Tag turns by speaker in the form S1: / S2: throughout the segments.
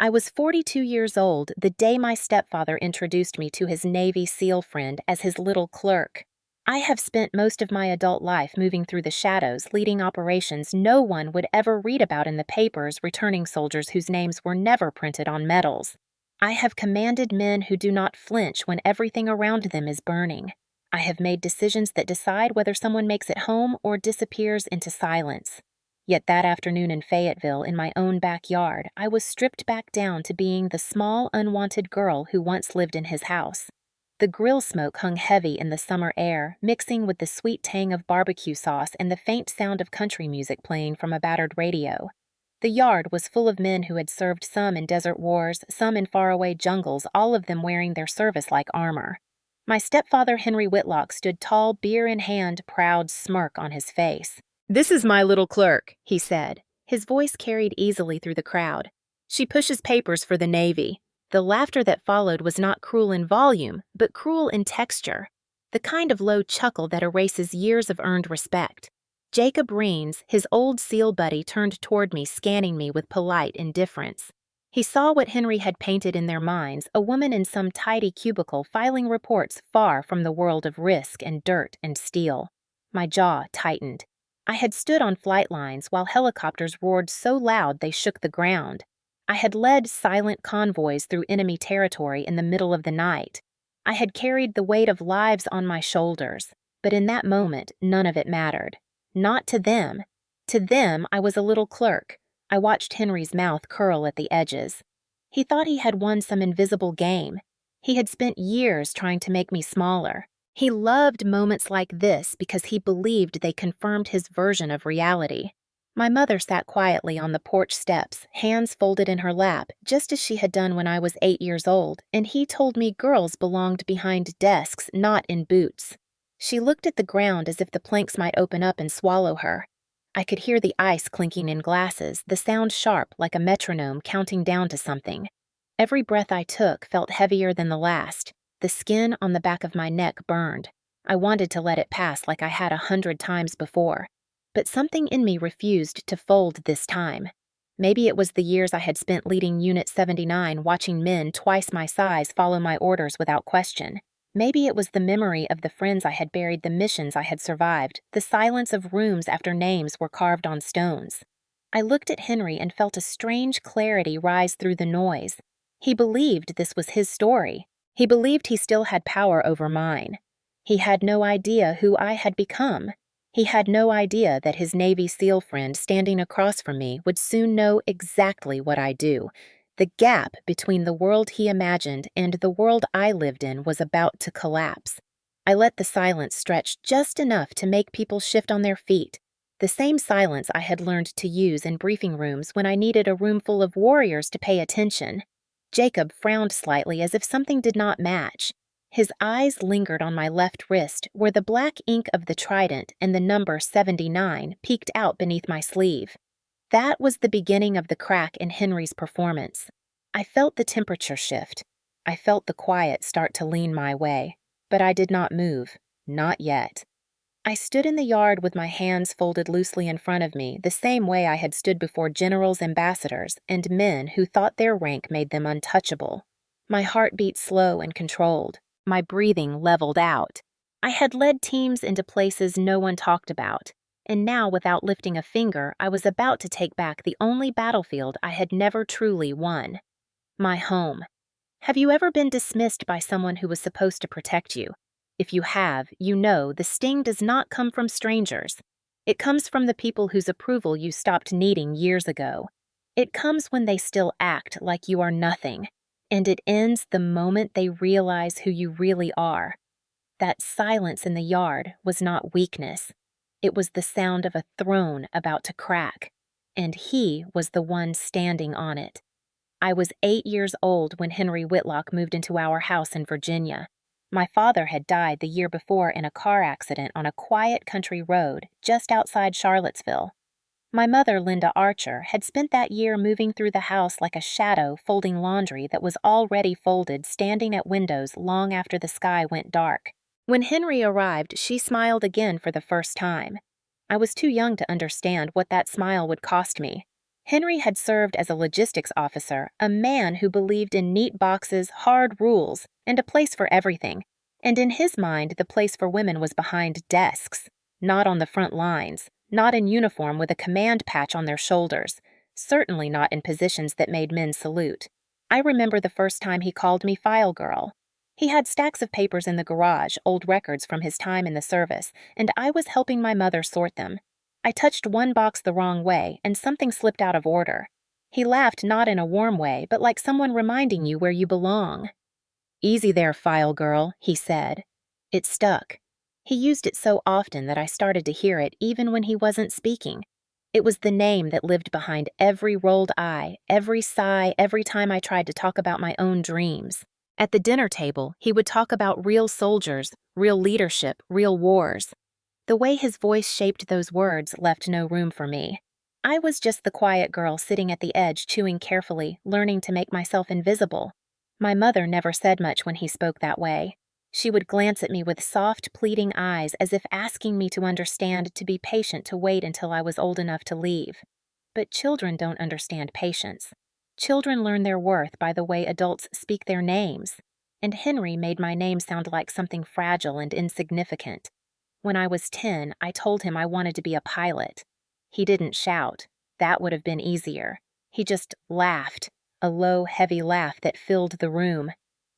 S1: I was 42 years old the day my stepfather introduced me to his Navy SEAL friend as his little clerk. I have spent most of my adult life moving through the shadows, leading operations no one would ever read about in the papers, returning soldiers whose names were never printed on medals. I have commanded men who do not flinch when everything around them is burning. I have made decisions that decide whether someone makes it home or disappears into silence. Yet that afternoon in Fayetteville, in my own backyard, I was stripped back down to being the small, unwanted girl who once lived in his house. The grill smoke hung heavy in the summer air, mixing with the sweet tang of barbecue sauce and the faint sound of country music playing from a battered radio. The yard was full of men who had served, some in desert wars, some in faraway jungles, all of them wearing their service-like armor. My stepfather, Henry Whitlock, stood tall, beer in hand, proud smirk on his face. "This is my little clerk," he said. His voice carried easily through the crowd. "She pushes papers for the Navy." The laughter that followed was not cruel in volume, but cruel in texture, the kind of low chuckle that erases years of earned respect. Jacob Reens, his old SEAL buddy, turned toward me, scanning me with polite indifference. He saw what Henry had painted in their minds, a woman in some tidy cubicle filing reports far from the world of risk and dirt and steel. My jaw tightened. I had stood on flight lines while helicopters roared so loud they shook the ground. I had led silent convoys through enemy territory in the middle of the night. I had carried the weight of lives on my shoulders, but in that moment, none of it mattered. Not to them. To them, I was a little clerk. I watched Henry's mouth curl at the edges. He thought he had won some invisible game. He had spent years trying to make me smaller. He loved moments like this because he believed they confirmed his version of reality. My mother sat quietly on the porch steps, hands folded in her lap, just as she had done when I was 8 years old, and he told me girls belonged behind desks, not in boots. She looked at the ground as if the planks might open up and swallow her. I could hear the ice clinking in glasses, the sound sharp like a metronome counting down to something. Every breath I took felt heavier than the last. The skin on the back of my neck burned. I wanted to let it pass like I had 100 times before. But something in me refused to fold this time. Maybe it was the years I had spent leading Unit 79, watching men twice my size follow my orders without question. Maybe it was the memory of the friends I had buried, the missions I had survived, the silence of rooms after names were carved on stones. I looked at Henry and felt a strange clarity rise through the noise. He believed this was his story. He believed he still had power over mine. He had no idea who I had become. He had no idea that his Navy SEAL friend standing across from me would soon know exactly what I do. The gap between the world he imagined and the world I lived in was about to collapse. I let the silence stretch just enough to make people shift on their feet. The same silence I had learned to use in briefing rooms when I needed a room full of warriors to pay attention. Jacob frowned slightly as if something did not match. His eyes lingered on my left wrist, where the black ink of the trident and the number 79 peeked out beneath my sleeve. That was the beginning of the crack in Henry's performance. I felt the temperature shift. I felt the quiet start to lean my way, but I did not move, not yet. I stood in the yard with my hands folded loosely in front of me, the same way I had stood before generals, ambassadors, and men who thought their rank made them untouchable. My heart beat slow and controlled. My breathing leveled out. I had led teams into places no one talked about, and now, without lifting a finger, I was about to take back the only battlefield I had never truly won. My home. Have you ever been dismissed by someone who was supposed to protect you? If you have, you know the sting does not come from strangers. It comes from the people whose approval you stopped needing years ago. It comes when they still act like you are nothing. And it ends the moment they realize who you really are. That silence in the yard was not weakness. It was the sound of a throne about to crack, and he was the one standing on it. I was 8 years old when Henry Whitlock moved into our house in Virginia. My father had died the year before in a car accident on a quiet country road just outside Charlottesville. My mother, Linda Archer, had spent that year moving through the house like a shadow folding laundry that was already folded, standing at windows long after the sky went dark. When Henry arrived, she smiled again for the first time. I was too young to understand what that smile would cost me. Henry had served as a logistics officer, a man who believed in neat boxes, hard rules, and a place for everything. And in his mind, the place for women was behind desks, not on the front lines, not in uniform with a command patch on their shoulders, certainly not in positions that made men salute. I remember the first time he called me file girl. He had stacks of papers in the garage, old records from his time in the service, and I was helping my mother sort them. I touched one box the wrong way, and something slipped out of order. He laughed not in a warm way, but like someone reminding you where you belong. "Easy there, file girl," he said. It stuck. He used it so often that I started to hear it even when he wasn't speaking. It was the name that lived behind every rolled eye, every sigh, every time I tried to talk about my own dreams. At the dinner table, he would talk about real soldiers, real leadership, real wars. The way his voice shaped those words left no room for me. I was just the quiet girl sitting at the edge, chewing carefully, learning to make myself invisible. My mother never said much when he spoke that way. She would glance at me with soft, pleading eyes as if asking me to understand, to be patient, to wait until I was old enough to leave. But children don't understand patience. Children learn their worth by the way adults speak their names. And Henry made my name sound like something fragile and insignificant. When I was 10, I told him I wanted to be a pilot. He didn't shout. That would have been easier. He just laughed, a low, heavy laugh that filled the room.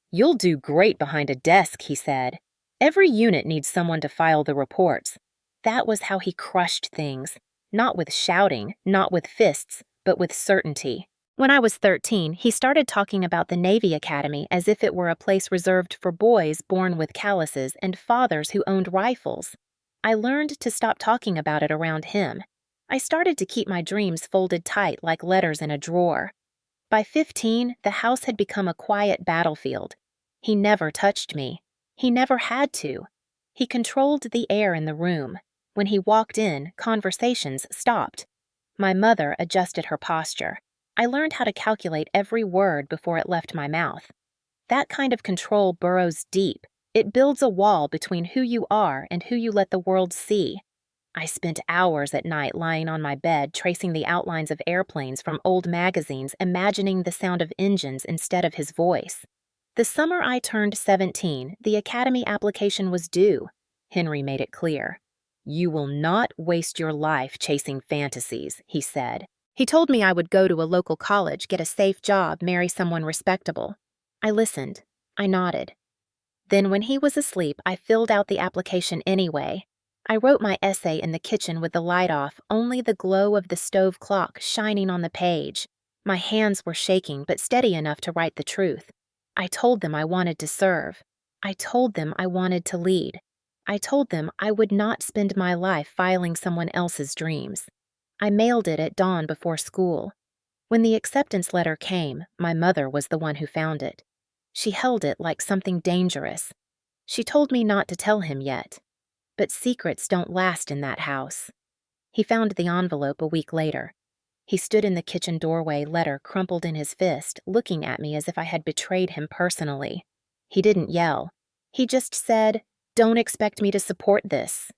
S1: "You'll do great behind a desk," he said. "Every unit needs someone to file the reports." That was how he crushed things. Not with shouting, not with fists, but with certainty. When I was 13, he started talking about the Navy Academy as if it were a place reserved for boys born with calluses and fathers who owned rifles. I learned to stop talking about it around him. I started to keep my dreams folded tight like letters in a drawer. By 15, the house had become a quiet battlefield. He never touched me. He never had to. He controlled the air in the room. When he walked in, conversations stopped. My mother adjusted her posture. I learned how to calculate every word before it left my mouth. That kind of control burrows deep. It builds a wall between who you are and who you let the world see. I spent hours at night lying on my bed tracing the outlines of airplanes from old magazines, imagining the sound of engines instead of his voice. The summer I turned 17, the academy application was due. Henry made it clear. "You will not waste your life chasing fantasies," he said. He told me I would go to a local college, get a safe job, marry someone respectable. I listened. I nodded. Then when he was asleep, I filled out the application anyway. I wrote my essay in the kitchen with the light off, only the glow of the stove clock shining on the page. My hands were shaking, but steady enough to write the truth. I told them I wanted to serve. I told them I wanted to lead. I told them I would not spend my life filing someone else's dreams. I mailed it at dawn before school. When the acceptance letter came, my mother was the one who found it. She held it like something dangerous. She told me not to tell him yet. But secrets don't last in that house. He found the envelope a week later. He stood in the kitchen doorway, letter crumpled in his fist, looking at me as if I had betrayed him personally. He didn't yell. He just said, "Don't expect me to support this."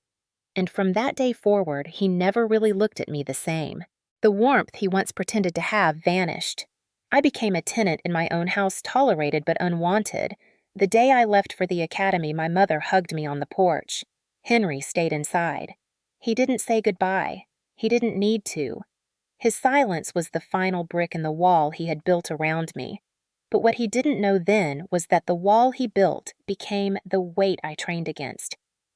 S1: And from that day forward, he never really looked at me the same. The warmth he once pretended to have vanished. I became a tenant in my own house, tolerated but unwanted. The day I left for the academy, my mother hugged me on the porch. Henry stayed inside. He didn't say goodbye. He didn't need to. His silence was the final brick in the wall he had built around me. But what he didn't know then was that the wall he built became the weight I trained against.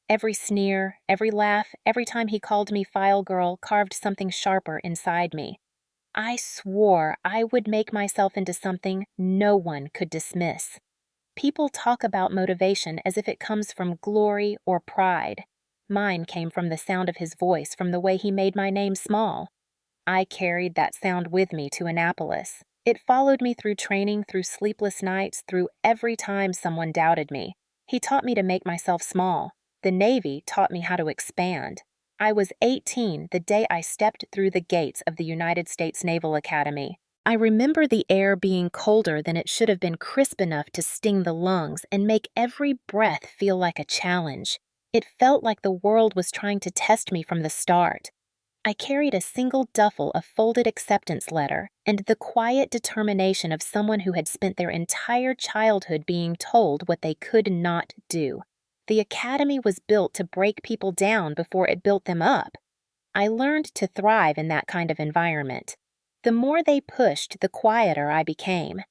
S1: Every sneer, every laugh, every time he called me file girl carved something sharper inside me. I swore I would make myself into something no one could dismiss. People talk about motivation as if it comes from glory or pride. Mine came from the sound of his voice, from the way he made my name small. I carried that sound with me to Annapolis. It followed me through training, through sleepless nights, through every time someone doubted me. He taught me to make myself small. The Navy taught me how to expand. I was 18 the day I stepped through the gates of the United States Naval Academy. I remember the air being colder than it should have been, crisp enough to sting the lungs and make every breath feel like a challenge. It felt like the world was trying to test me from the start. I carried a single duffel of folded acceptance letter and the quiet determination of someone who had spent their entire childhood being told what they could not do. The academy was built to break people down before it built them up. I learned to thrive in that kind of environment. The more they pushed, the quieter I became.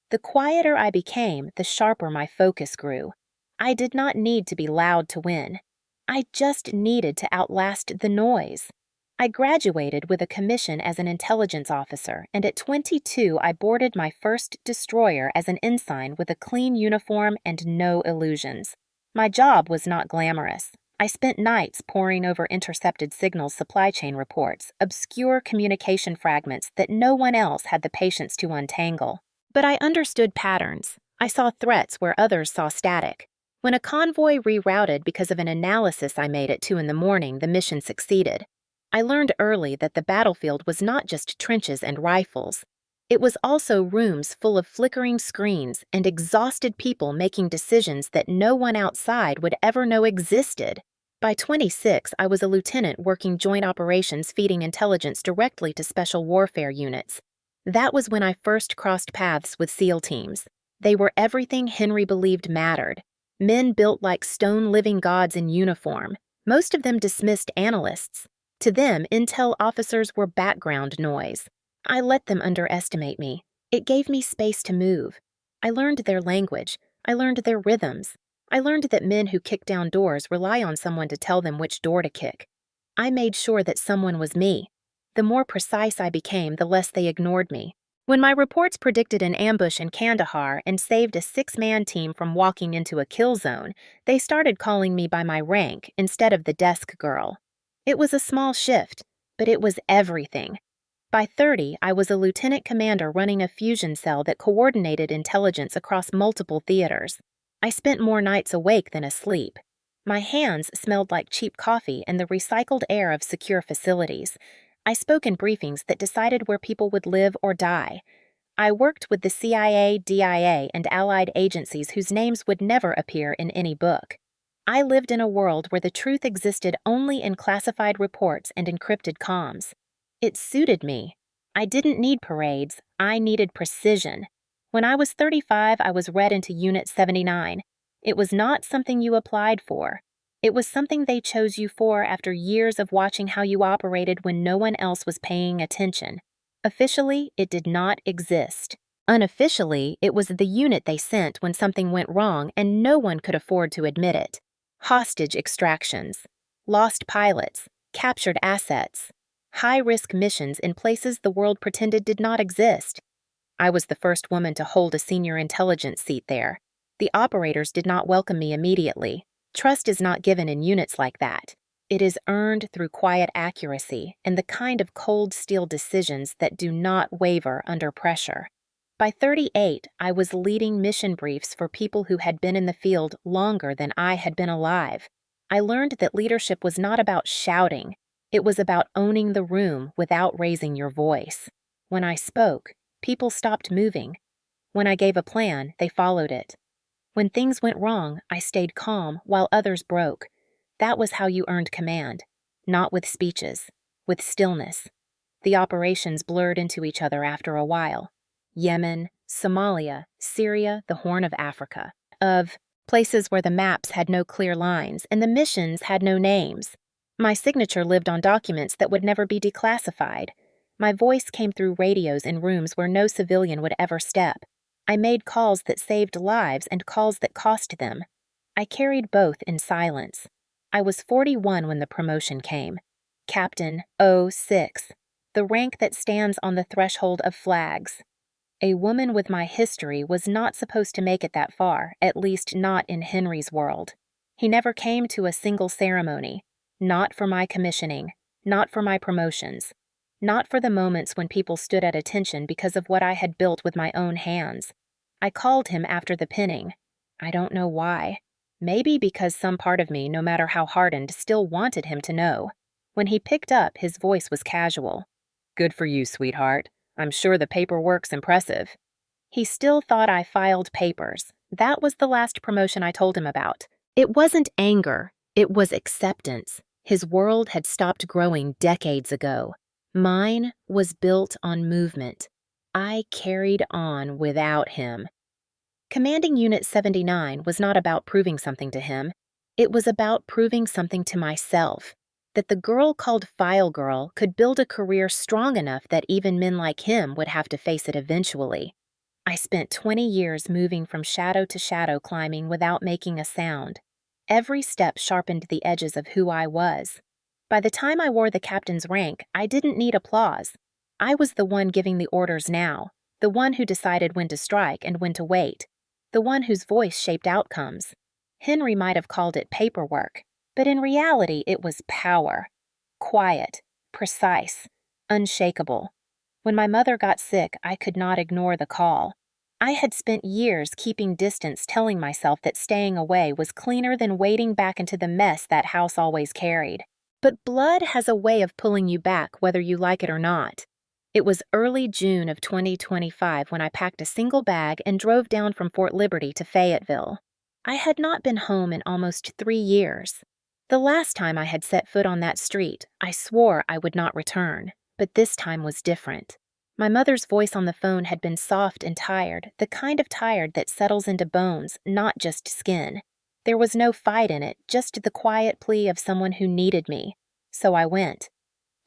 S1: The quieter I became, the sharper my focus grew. I did not need to be loud to win. I just needed to outlast the noise. I graduated with a commission as an intelligence officer, and at 22 I boarded my first destroyer as an ensign with a clean uniform and no illusions. My job was not glamorous. I spent nights poring over intercepted signals supply chain reports, obscure communication fragments that no one else had the patience to untangle. But I understood patterns. I saw threats where others saw static. When a convoy rerouted because of an analysis I made at 2 in the morning, the mission succeeded. I learned early that the battlefield was not just trenches and rifles. It was also rooms full of flickering screens and exhausted people making decisions that no one outside would ever know existed. By 26, I was a lieutenant working joint operations feeding intelligence directly to special warfare units. That was when I first crossed paths with SEAL teams. They were everything Henry believed mattered. Men built like stone living gods in uniform. Most of them dismissed analysts. To them, intel officers were background noise. I let them underestimate me. It gave me space to move. I learned their language. I learned their rhythms. I learned that men who kick down doors rely on someone to tell them which door to kick. I made sure that someone was me. The more precise I became, the less they ignored me. When my reports predicted an ambush in Kandahar and saved a 6-man team from walking into a kill zone, they started calling me by my rank instead of the desk girl. It was a small shift, but it was everything. By 30, I was a lieutenant commander running a fusion cell that coordinated intelligence across multiple theaters. I spent more nights awake than asleep. My hands smelled like cheap coffee and the recycled air of secure facilities. I spoke in briefings that decided where people would live or die. I worked with the CIA, DIA, and allied agencies whose names would never appear in any book. I lived in a world where the truth existed only in classified reports and encrypted comms. It suited me. I didn't need parades. I needed precision. When I was 35, I was read into Unit 79. It was not something you applied for. It was something they chose you for after years of watching how you operated when no one else was paying attention. Officially, it did not exist. Unofficially, it was the unit they sent when something went wrong and no one could afford to admit it. Hostage extractions, lost pilots, captured assets, high-risk missions in places the world pretended did not exist. I was the first woman to hold a senior intelligence seat there. The operators did not welcome me immediately. Trust is not given in units like that. It is earned through quiet accuracy and the kind of cold steel decisions that do not waver under pressure. By 38, I was leading mission briefs for people who had been in the field longer than I had been alive. I learned that leadership was not about shouting. It was about owning the room without raising your voice. When I spoke, people stopped moving. When I gave a plan, they followed it. When things went wrong, I stayed calm while others broke. That was how you earned command. Not with speeches, with stillness. The operations blurred into each other after a while. Yemen, Somalia, Syria, the Horn of Africa. Of places where the maps had no clear lines and the missions had no names. My signature lived on documents that would never be declassified. My voice came through radios in rooms where no civilian would ever step. I made calls that saved lives and calls that cost them. I carried both in silence. I was 41 when the promotion came. Captain 06, the rank that stands on the threshold of flags. A woman with my history was not supposed to make it that far, at least not in Henry's world. He never came to a single ceremony. Not for my commissioning, not for my promotions, not for the moments when people stood at attention because of what I had built with my own hands. I called him after the pinning. I don't know why. Maybe because some part of me, no matter how hardened, still wanted him to know. When he picked up, his voice was casual. "Good for you, sweetheart. I'm sure the paperwork's impressive." He still thought I filed papers. That was the last promotion I told him about. It wasn't anger. It was acceptance. His world had stopped growing decades ago. Mine was built on movement. I carried on without him. Commanding Unit 79 was not about proving something to him. It was about proving something to myself, that the girl called File Girl could build a career strong enough that even men like him would have to face it eventually. I spent 20 years moving from shadow to shadow climbing without making a sound. Every step sharpened the edges of who I was. By the time I wore the captain's rank, I didn't need applause. I was the one giving the orders now, the one who decided when to strike and when to wait, the one whose voice shaped outcomes. Henry might have called it paperwork, but in reality it was power. Quiet, precise, unshakable. When my mother got sick, I could not ignore the call. I had spent years keeping distance, telling myself that staying away was cleaner than wading back into the mess that house always carried. But blood has a way of pulling you back whether you like it or not. It was early June of 2025 when I packed a single bag and drove down from Fort Liberty to Fayetteville. I had not been home in almost 3 years. The last time I had set foot on that street, I swore I would not return, but this time was different. My mother's voice on the phone had been soft and tired, the kind of tired that settles into bones, not just skin. There was no fight in it, just the quiet plea of someone who needed me. So I went.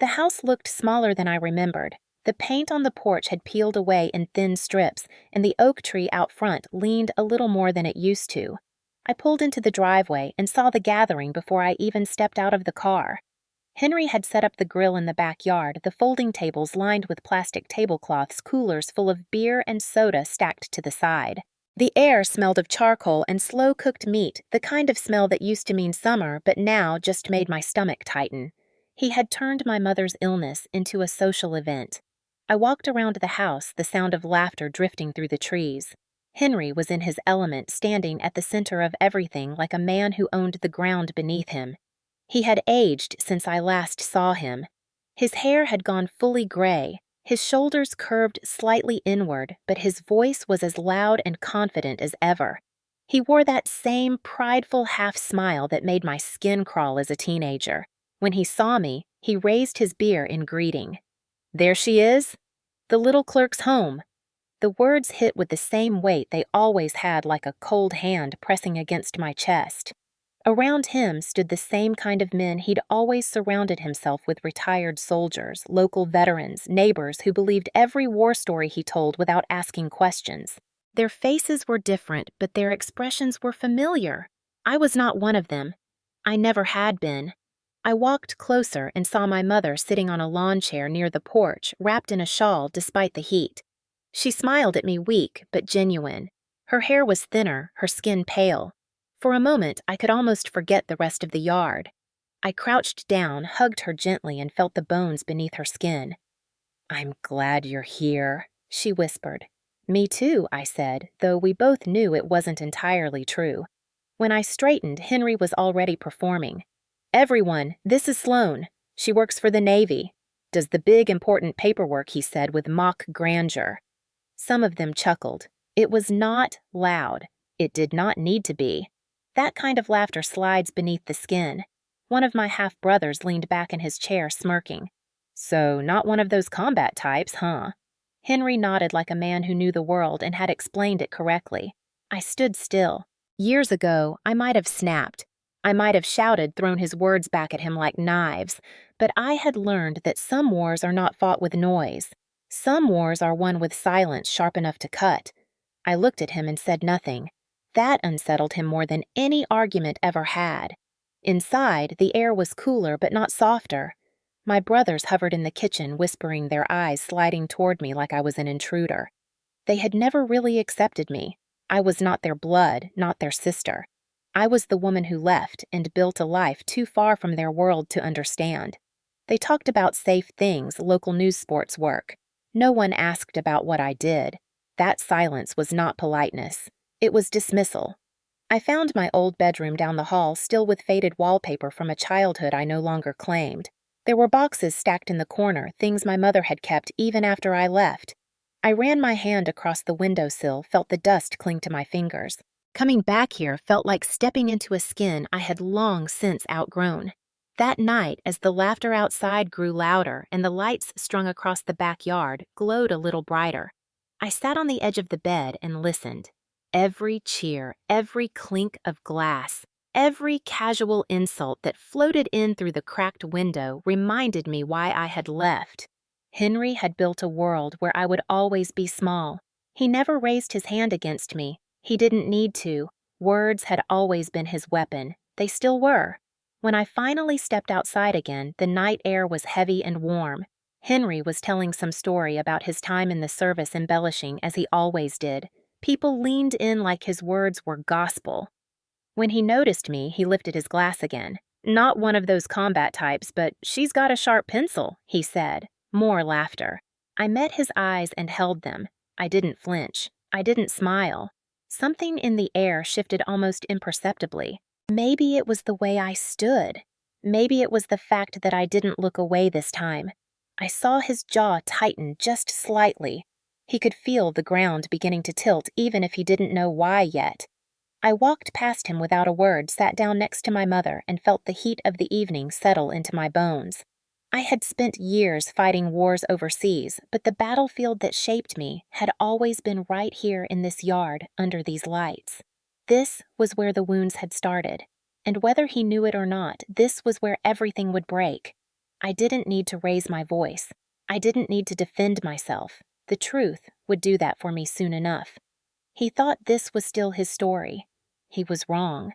S1: The house looked smaller than I remembered. The paint on the porch had peeled away in thin strips, and the oak tree out front leaned a little more than it used to. I pulled into the driveway and saw the gathering before I even stepped out of the car. Henry had set up the grill in the backyard, the folding tables lined with plastic tablecloths, coolers full of beer and soda stacked to the side. The air smelled of charcoal and slow-cooked meat, the kind of smell that used to mean summer but now just made my stomach tighten. He had turned my mother's illness into a social event. I walked around the house, the sound of laughter drifting through the trees. Henry was in his element, standing at the center of everything like a man who owned the ground beneath him. He had aged since I last saw him. His hair had gone fully gray, his shoulders curved slightly inward, but his voice was as loud and confident as ever. He wore that same prideful half-smile that made my skin crawl as a teenager. When he saw me, he raised his beer in greeting. "There she is? The little clerk's home." The words hit with the same weight they always had, like a cold hand pressing against my chest. Around him stood the same kind of men he'd always surrounded himself with: retired soldiers, local veterans, neighbors who believed every war story he told without asking questions. Their faces were different, but their expressions were familiar. I was not one of them. I never had been. I walked closer and saw my mother sitting on a lawn chair near the porch, wrapped in a shawl despite the heat. She smiled at me, weak but genuine. Her hair was thinner, her skin pale. For a moment, I could almost forget the rest of the yard. I crouched down, hugged her gently, and felt the bones beneath her skin. "I'm glad you're here," she whispered. "Me too," I said, though we both knew it wasn't entirely true. When I straightened, Henry was already performing. "Everyone, this is Sloane. She works for the Navy. Does the big, important paperwork," he said with mock grandeur. Some of them chuckled. It was not loud. It did not need to be. That kind of laughter slides beneath the skin. One of my half-brothers leaned back in his chair, smirking. "So, not one of those combat types, huh?" Henry nodded like a man who knew the world and had explained it correctly. I stood still. Years ago, I might have snapped. I might have shouted, thrown his words back at him like knives, but I had learned that some wars are not fought with noise. Some wars are won with silence sharp enough to cut. I looked at him and said nothing. That unsettled him more than any argument ever had. Inside, the air was cooler but not softer. My brothers hovered in the kitchen, whispering, their eyes sliding toward me like I was an intruder. They had never really accepted me. I was not their blood, not their sister. I was the woman who left and built a life too far from their world to understand. They talked about safe things, local news, sports work. No one asked about what I did. That silence was not politeness. It was dismissal. I found my old bedroom down the hall, still with faded wallpaper from a childhood I no longer claimed. There were boxes stacked in the corner, things my mother had kept even after I left. I ran my hand across the windowsill, felt the dust cling to my fingers. Coming back here felt like stepping into a skin I had long since outgrown. That night, as the laughter outside grew louder and the lights strung across the backyard glowed a little brighter, I sat on the edge of the bed and listened. Every cheer, every clink of glass, every casual insult that floated in through the cracked window reminded me why I had left. Henry had built a world where I would always be small. He never raised his hand against me. He didn't need to. Words had always been his weapon. They still were. When I finally stepped outside again, the night air was heavy and warm. Henry was telling some story about his time in the service, embellishing as he always did. People leaned in like his words were gospel. When he noticed me, he lifted his glass again. "Not one of those combat types, but she's got a sharp pencil," he said. More laughter. I met his eyes and held them. I didn't flinch. I didn't smile. Something in the air shifted almost imperceptibly. Maybe it was the way I stood. Maybe it was the fact that I didn't look away this time. I saw his jaw tighten just slightly. He could feel the ground beginning to tilt even if he didn't know why yet. I walked past him without a word, sat down next to my mother, and felt the heat of the evening settle into my bones. I had spent years fighting wars overseas, but the battlefield that shaped me had always been right here in this yard under these lights. This was where the wounds had started, and whether he knew it or not, this was where everything would break. I didn't need to raise my voice. I didn't need to defend myself. The truth would do that for me soon enough. He thought this was still his story. He was wrong.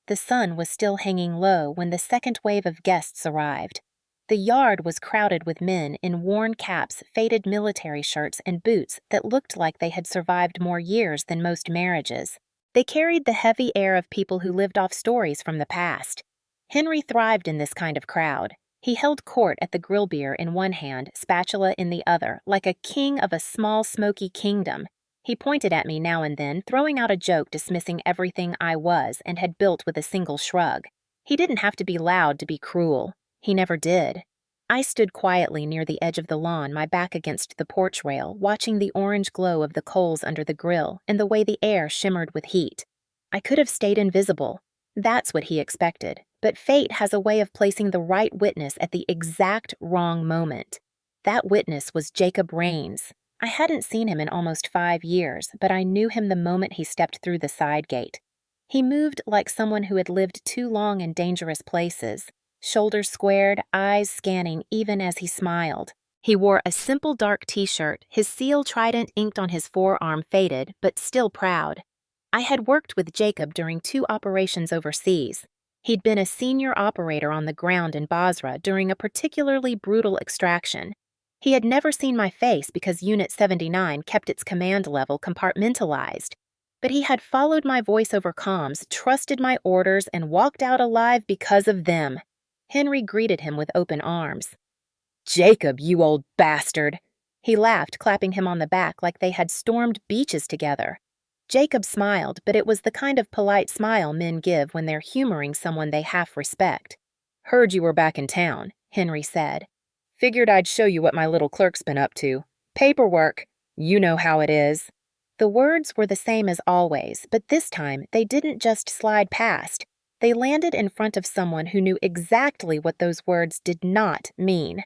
S1: The sun was still hanging low when the second wave of guests arrived. The yard was crowded with men in worn caps, faded military shirts, and boots that looked like they had survived more years than most marriages. They carried the heavy air of people who lived off stories from the past. Henry thrived in this kind of crowd. He held court at the grill beer in one hand, spatula in the other, like a king of a small, smoky kingdom. He pointed at me now and then, throwing out a joke dismissing everything I was and had built with a single shrug. He didn't have to be loud to be cruel. He never did. I stood quietly near the edge of the lawn, my back against the porch rail, watching the orange glow of the coals under the grill and the way the air shimmered with heat. I could have stayed invisible. That's what he expected, but fate has a way of placing the right witness at the exact wrong moment. That witness was Jacob Raines. I hadn't seen him in almost 5 years, but I knew him the moment he stepped through the side gate. He moved like someone who had lived too long in dangerous places, shoulders squared, eyes scanning even as he smiled. He wore a simple dark t-shirt, his seal trident inked on his forearm faded, but still proud. I had worked with Jacob during 2 operations overseas. He'd been a senior operator on the ground in Basra during a particularly brutal extraction. He had never seen my face because Unit 79 kept its command level compartmentalized. But he had followed my voice over comms, trusted my orders, and walked out alive because of them. Henry greeted him with open arms. "Jacob, you old bastard!" He laughed, clapping him on the back like they had stormed beaches together. Jacob smiled, but it was the kind of polite smile men give when they're humoring someone they half respect. "Heard you were back in town," Henry said. "Figured I'd show you what my little clerk's been up to. Paperwork. You know how it is." The words were the same as always, but this time they didn't just slide past. They landed in front of someone who knew exactly what those words did not mean.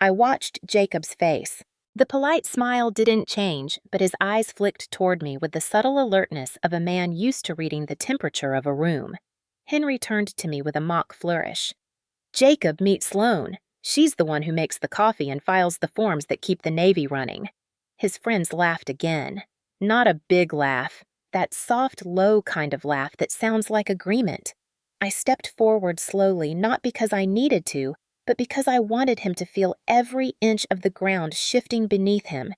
S1: I watched Jacob's face. The polite smile didn't change, but his eyes flicked toward me with the subtle alertness of a man used to reading the temperature of a room. Henry turned to me with a mock flourish. "Jacob, meet Sloane. She's the one who makes the coffee and files the forms that keep the Navy running." His friends laughed again. Not a big laugh. That soft, low kind of laugh that sounds like agreement. I stepped forward slowly, not because I needed to, but because I wanted him to feel every inch of the ground shifting beneath him.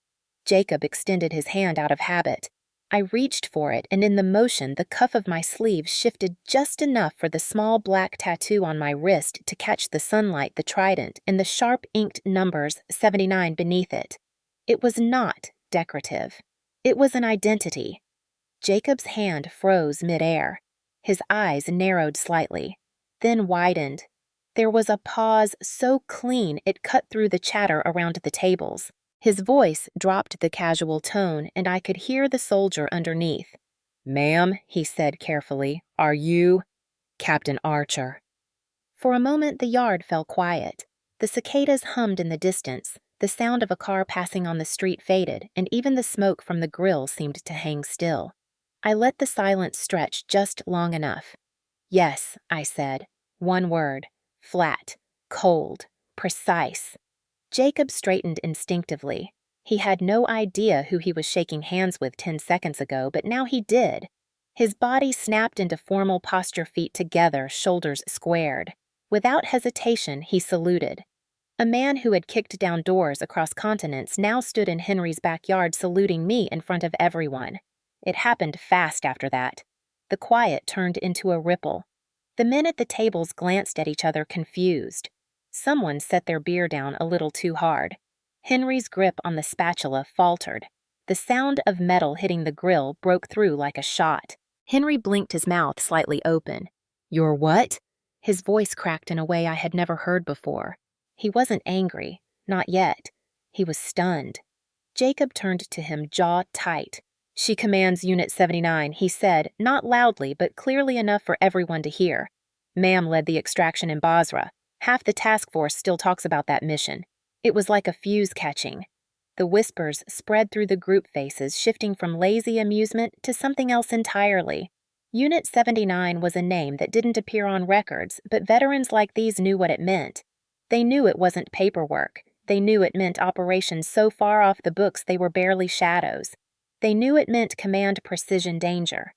S1: Jacob extended his hand out of habit. I reached for it, and in the motion, the cuff of my sleeve shifted just enough for the small black tattoo on my wrist to catch the sunlight, the trident, and the sharp inked numbers 79 beneath it. It was not decorative. It was an identity. Jacob's hand froze midair. His eyes narrowed slightly, then widened. There was a pause so clean it cut through the chatter around the tables. His voice dropped the casual tone, and I could hear the soldier underneath. "Ma'am," he said carefully, "are you Captain Archer?" For a moment the yard fell quiet. The cicadas hummed in the distance, the sound of a car passing on the street faded, and even the smoke from the grill seemed to hang still. I let the silence stretch just long enough. "Yes," I said. One word. Flat. Cold. Precise. Jacob straightened instinctively. He had no idea who he was shaking hands with 10 seconds ago, but now he did. His body snapped into formal posture, feet together, shoulders squared. Without hesitation, he saluted. A man who had kicked down doors across continents now stood in Henry's backyard saluting me in front of everyone. It happened fast after that. The quiet turned into a ripple. The men at the tables glanced at each other confused. Someone set their beer down a little too hard. Henry's grip on the spatula faltered. The sound of metal hitting the grill broke through like a shot. Henry blinked, his mouth slightly open. "You're what?" His voice cracked in a way I had never heard before. He wasn't angry. Not yet. He was stunned. Jacob turned to him, jaw tight. "She commands Unit 79, he said, not loudly but clearly enough for everyone to hear. Ma'am led the extraction in Basra. Half the task force still talks about that mission. It was like a fuse catching." The whispers spread through the group faces, shifting from lazy amusement to something else entirely. Unit 79 was a name that didn't appear on records, but veterans like these knew what it meant. They knew it wasn't paperwork. They knew it meant operations so far off the books they were barely shadows. They knew it meant command precision danger.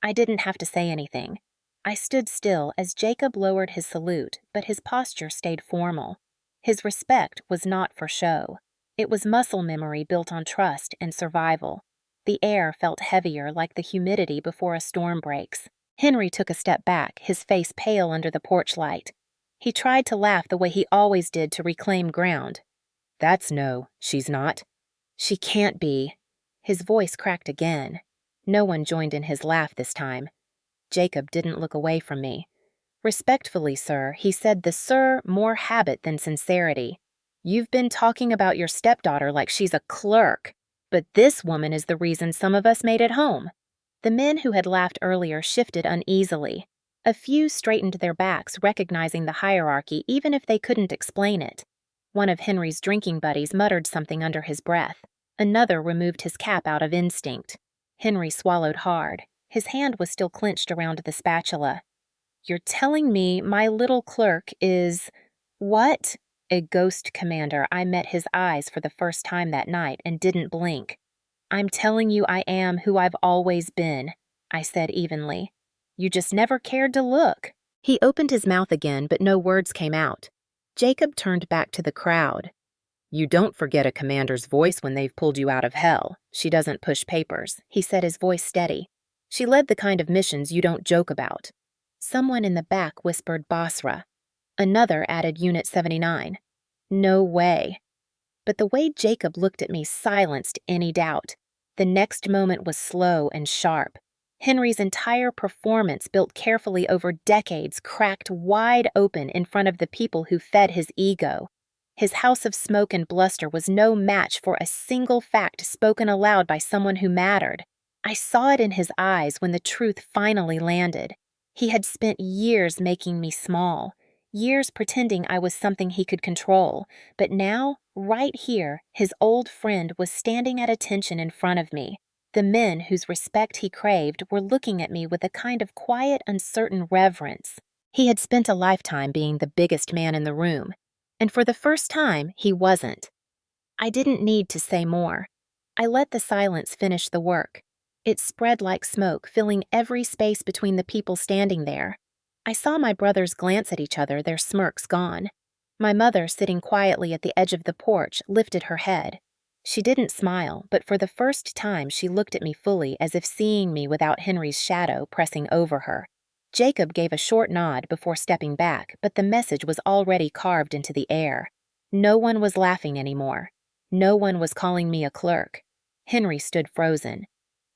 S1: I didn't have to say anything. I stood still as Jacob lowered his salute, but his posture stayed formal. His respect was not for show. It was muscle memory built on trust and survival. The air felt heavier, like the humidity before a storm breaks. Henry took a step back, his face pale under the porch light. He tried to laugh the way he always did to reclaim ground. "That's no, she's not." "She can't be." His voice cracked again. No one joined in his laugh this time. Jacob didn't look away from me. "Respectfully, sir," he said, the "sir" more habit than sincerity. "You've been talking about your stepdaughter like she's a clerk, but this woman is the reason some of us made it home." The men who had laughed earlier shifted uneasily. A few straightened their backs, recognizing the hierarchy even if they couldn't explain it. One of Henry's drinking buddies muttered something under his breath. Another removed his cap out of instinct. Henry swallowed hard. His hand was still clenched around the spatula. "You're telling me my little clerk is—" "What?" A ghost commander. I met his eyes for the first time that night and didn't blink. "I'm telling you I am who I've always been," I said evenly. "You just never cared to look." He opened his mouth again, but no words came out. Jacob turned back to the crowd. "You don't forget a commander's voice when they've pulled you out of hell. She doesn't push papers," he said, his voice steady. "She led the kind of missions you don't joke about." Someone in the back whispered Basra. Another added Unit 79. No way. But the way Jacob looked at me silenced any doubt. The next moment was slow and sharp. Henry's entire performance, built carefully over decades, cracked wide open in front of the people who fed his ego. His house of smoke and bluster was no match for a single fact spoken aloud by someone who mattered. I saw it in his eyes when the truth finally landed. He had spent years making me small, years pretending I was something he could control, but now, right here, his old friend was standing at attention in front of me. The men whose respect he craved were looking at me with a kind of quiet, uncertain reverence. He had spent a lifetime being the biggest man in the room, and for the first time, he wasn't. I didn't need to say more. I let the silence finish the work. It spread like smoke, filling every space between the people standing there. I saw my brothers glance at each other, their smirks gone. My mother, sitting quietly at the edge of the porch, lifted her head. She didn't smile, but for the first time she looked at me fully, as if seeing me without Henry's shadow pressing over her. Jacob gave a short nod before stepping back, but the message was already carved into the air. No one was laughing anymore. No one was calling me a clerk. Henry stood frozen.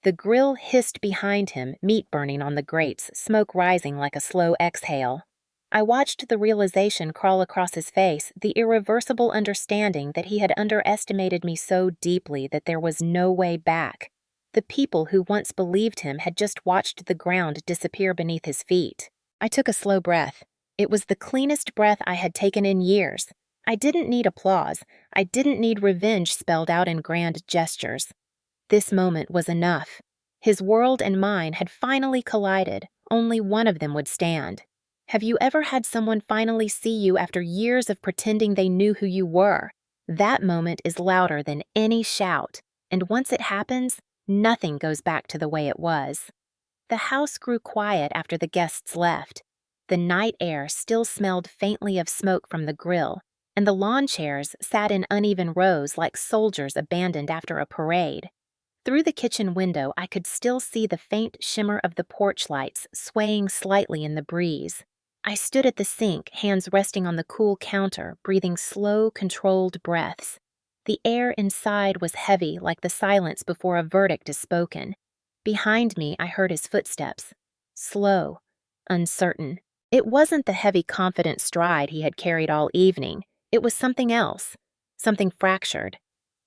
S1: The grill hissed behind him, meat burning on the grates, smoke rising like a slow exhale. I watched the realization crawl across his face, the irreversible understanding that he had underestimated me so deeply that there was no way back. The people who once believed him had just watched the ground disappear beneath his feet. I took a slow breath. It was the cleanest breath I had taken in years. I didn't need applause. I didn't need revenge spelled out in grand gestures. This moment was enough. His world and mine had finally collided. Only one of them would stand. Have you ever had someone finally see you after years of pretending they knew who you were? That moment is louder than any shout, and once it happens, nothing goes back to the way it was. The house grew quiet after the guests left. The night air still smelled faintly of smoke from the grill, and the lawn chairs sat in uneven rows like soldiers abandoned after a parade. Through the kitchen window, I could still see the faint shimmer of the porch lights swaying slightly in the breeze. I stood at the sink, hands resting on the cool counter, breathing slow, controlled breaths. The air inside was heavy, like the silence before a verdict is spoken. Behind me, I heard his footsteps. Slow, uncertain. It wasn't the heavy, confident stride he had carried all evening. It was something else, something fractured.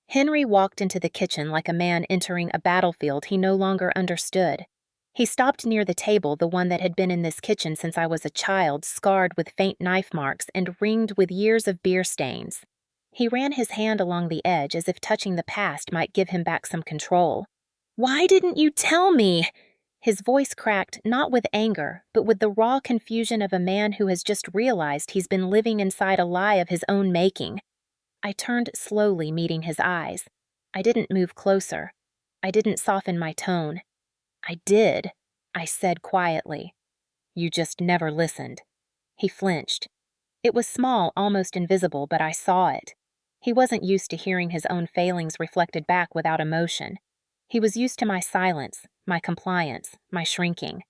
S1: Henry walked into the kitchen like a man entering a battlefield he no longer understood. He stopped near the table, the one that had been in this kitchen since I was a child, scarred with faint knife marks and ringed with years of beer stains. He ran his hand along the edge as if touching the past might give him back some control. "Why didn't you tell me?" His voice cracked not with anger, but with the raw confusion of a man who has just realized he's been living inside a lie of his own making. I turned slowly, meeting his eyes. I didn't move closer. I didn't soften my tone. "I did," I said quietly. "You just never listened." He flinched. It was small, almost invisible, but I saw it. He wasn't used to hearing his own failings reflected back without emotion. He was used to my silence, my compliance, my shrinking.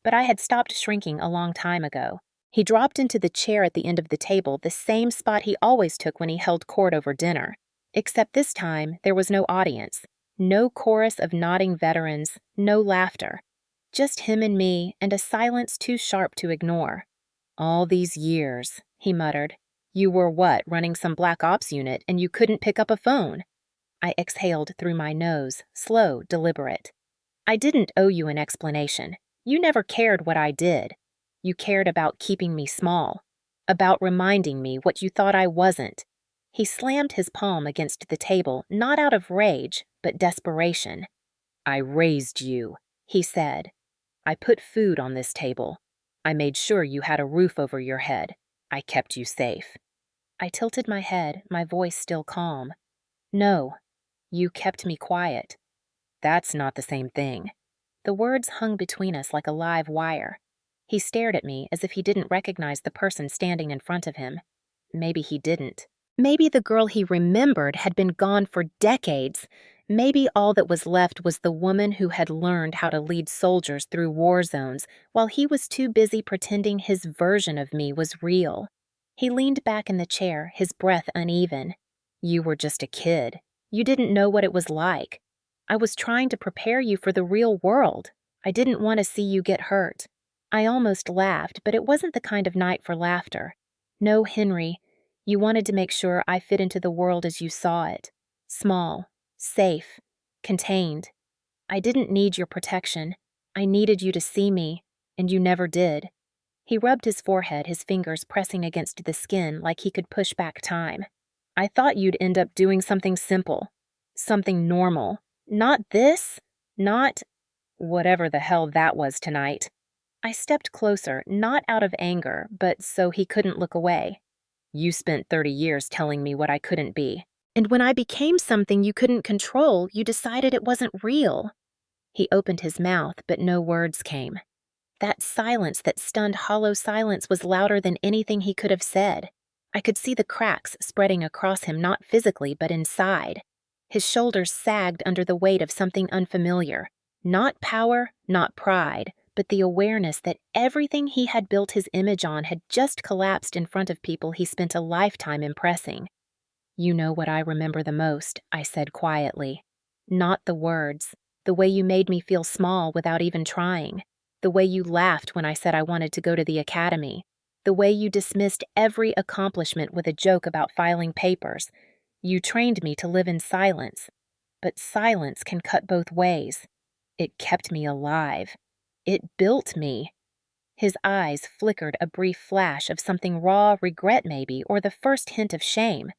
S1: But I had stopped shrinking a long time ago. He dropped into the chair at the end of the table, the same spot he always took when he held court over dinner. Except this time, there was no audience, no chorus of nodding veterans, no laughter. Just him and me, and a silence too sharp to ignore. "All these years," he muttered. "You were what, running some black ops unit, and you couldn't pick up a phone?" I exhaled through my nose, slow, deliberate. "I didn't owe you an explanation. You never cared what I did. You cared about keeping me small, about reminding me what you thought I wasn't." He slammed his palm against the table, not out of rage, but desperation. "I raised you," he said. "I put food on this table. I made sure you had a roof over your head. I kept you safe." I tilted my head, my voice still calm. "No, you kept me quiet." "That's not the same thing." The words hung between us like a live wire. He stared at me as if he didn't recognize the person standing in front of him. Maybe he didn't. Maybe the girl he remembered had been gone for decades. Maybe all that was left was the woman who had learned how to lead soldiers through war zones while he was too busy pretending his version of me was real. He leaned back in the chair, his breath uneven. "You were just a kid. You didn't know what it was like. I was trying to prepare you for the real world. I didn't want to see you get hurt." I almost laughed, but it wasn't the kind of night for laughter. "No, Henry, you wanted to make sure I fit into the world as you saw it. Small, safe, contained. I didn't need your protection. I needed you to see me, and you never did." He rubbed his forehead, his fingers pressing against the skin like he could push back time. "I thought you'd end up doing something simple, something normal. Not this, not whatever the hell that was tonight." I stepped closer, not out of anger, but so he couldn't look away. "You spent 30 years telling me what I couldn't be. And when I became something you couldn't control, you decided it wasn't real." He opened his mouth, but no words came. That silence, that stunned, hollow silence, was louder than anything he could have said. I could see the cracks spreading across him, not physically, but inside. His shoulders sagged under the weight of something unfamiliar. Not power, not pride, but the awareness that everything he had built his image on had just collapsed in front of people he spent a lifetime impressing. "You know what I remember the most," I said quietly. "Not the words, the way you made me feel small without even trying, the way you laughed when I said I wanted to go to the academy, the way you dismissed every accomplishment with a joke about filing papers. You trained me to live in silence, but silence can cut both ways. It kept me alive. It built me." His eyes flickered a brief flash of something raw regret maybe, or the first hint of shame.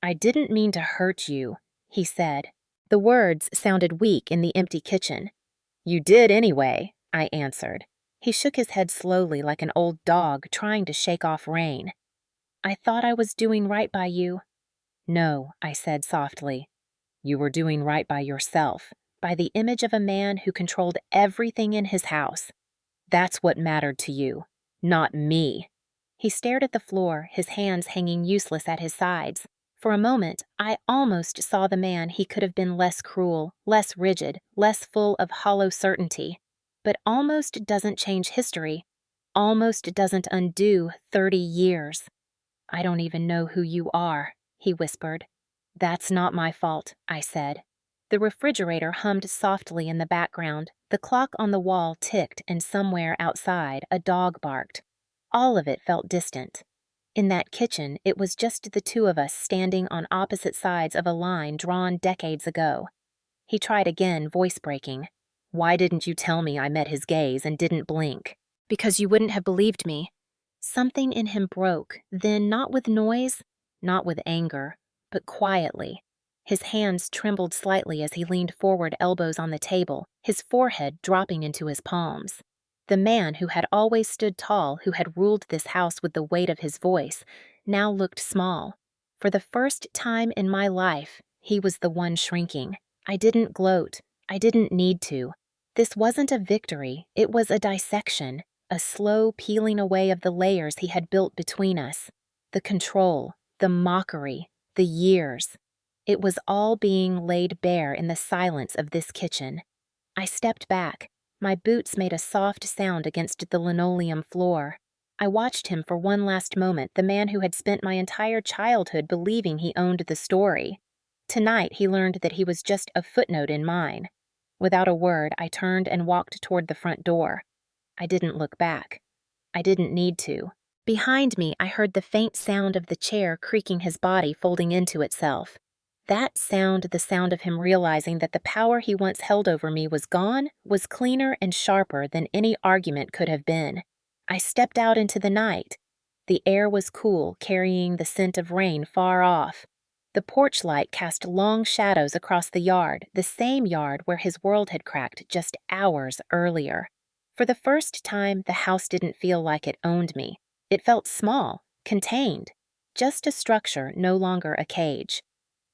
S1: "I didn't mean to hurt you," he said. The words sounded weak in the empty kitchen. "You did anyway," I answered. He shook his head slowly like an old dog trying to shake off rain. "I thought I was doing right by you." "No," I said softly. "You were doing right by yourself, by the image of a man who controlled everything in his house. That's what mattered to you, not me." He stared at the floor, his hands hanging useless at his sides. For a moment, I almost saw the man he could have been less cruel, less rigid, less full of hollow certainty. But almost doesn't change history. Almost doesn't undo 30 years. "I don't even know who you are," he whispered. "That's not my fault," I said. The refrigerator hummed softly in the background. The clock on the wall ticked, and somewhere outside a dog barked. All of it felt distant. In that kitchen, it was just the two of us standing on opposite sides of a line drawn decades ago. He tried again, voice breaking. "Why didn't you tell me?" I met his gaze and didn't blink. "Because you wouldn't have believed me." Something in him broke, then not with noise, not with anger, but quietly. His hands trembled slightly as he leaned forward, elbows on the table, his forehead dropping into his palms. The man who had always stood tall, who had ruled this house with the weight of his voice, now looked small. For the first time in my life, he was the one shrinking. I didn't gloat. I didn't need to. This wasn't a victory. It was a dissection, a slow peeling away of the layers he had built between us. The control, the mockery, the years. It was all being laid bare in the silence of this kitchen. I stepped back. My boots made a soft sound against the linoleum floor. I watched him for one last moment, the man who had spent my entire childhood believing he owned the story. Tonight he learned that he was just a footnote in mine. Without a word, I turned and walked toward the front door. I didn't look back. I didn't need to. Behind me, I heard the faint sound of the chair creaking, his body folding into itself. That sound, the sound of him realizing that the power he once held over me was gone, was cleaner and sharper than any argument could have been. I stepped out into the night. The air was cool, carrying the scent of rain far off. The porch light cast long shadows across the yard, the same yard where his world had cracked just hours earlier. For the first time, the house didn't feel like it owned me. It felt small, contained, just a structure, no longer a cage.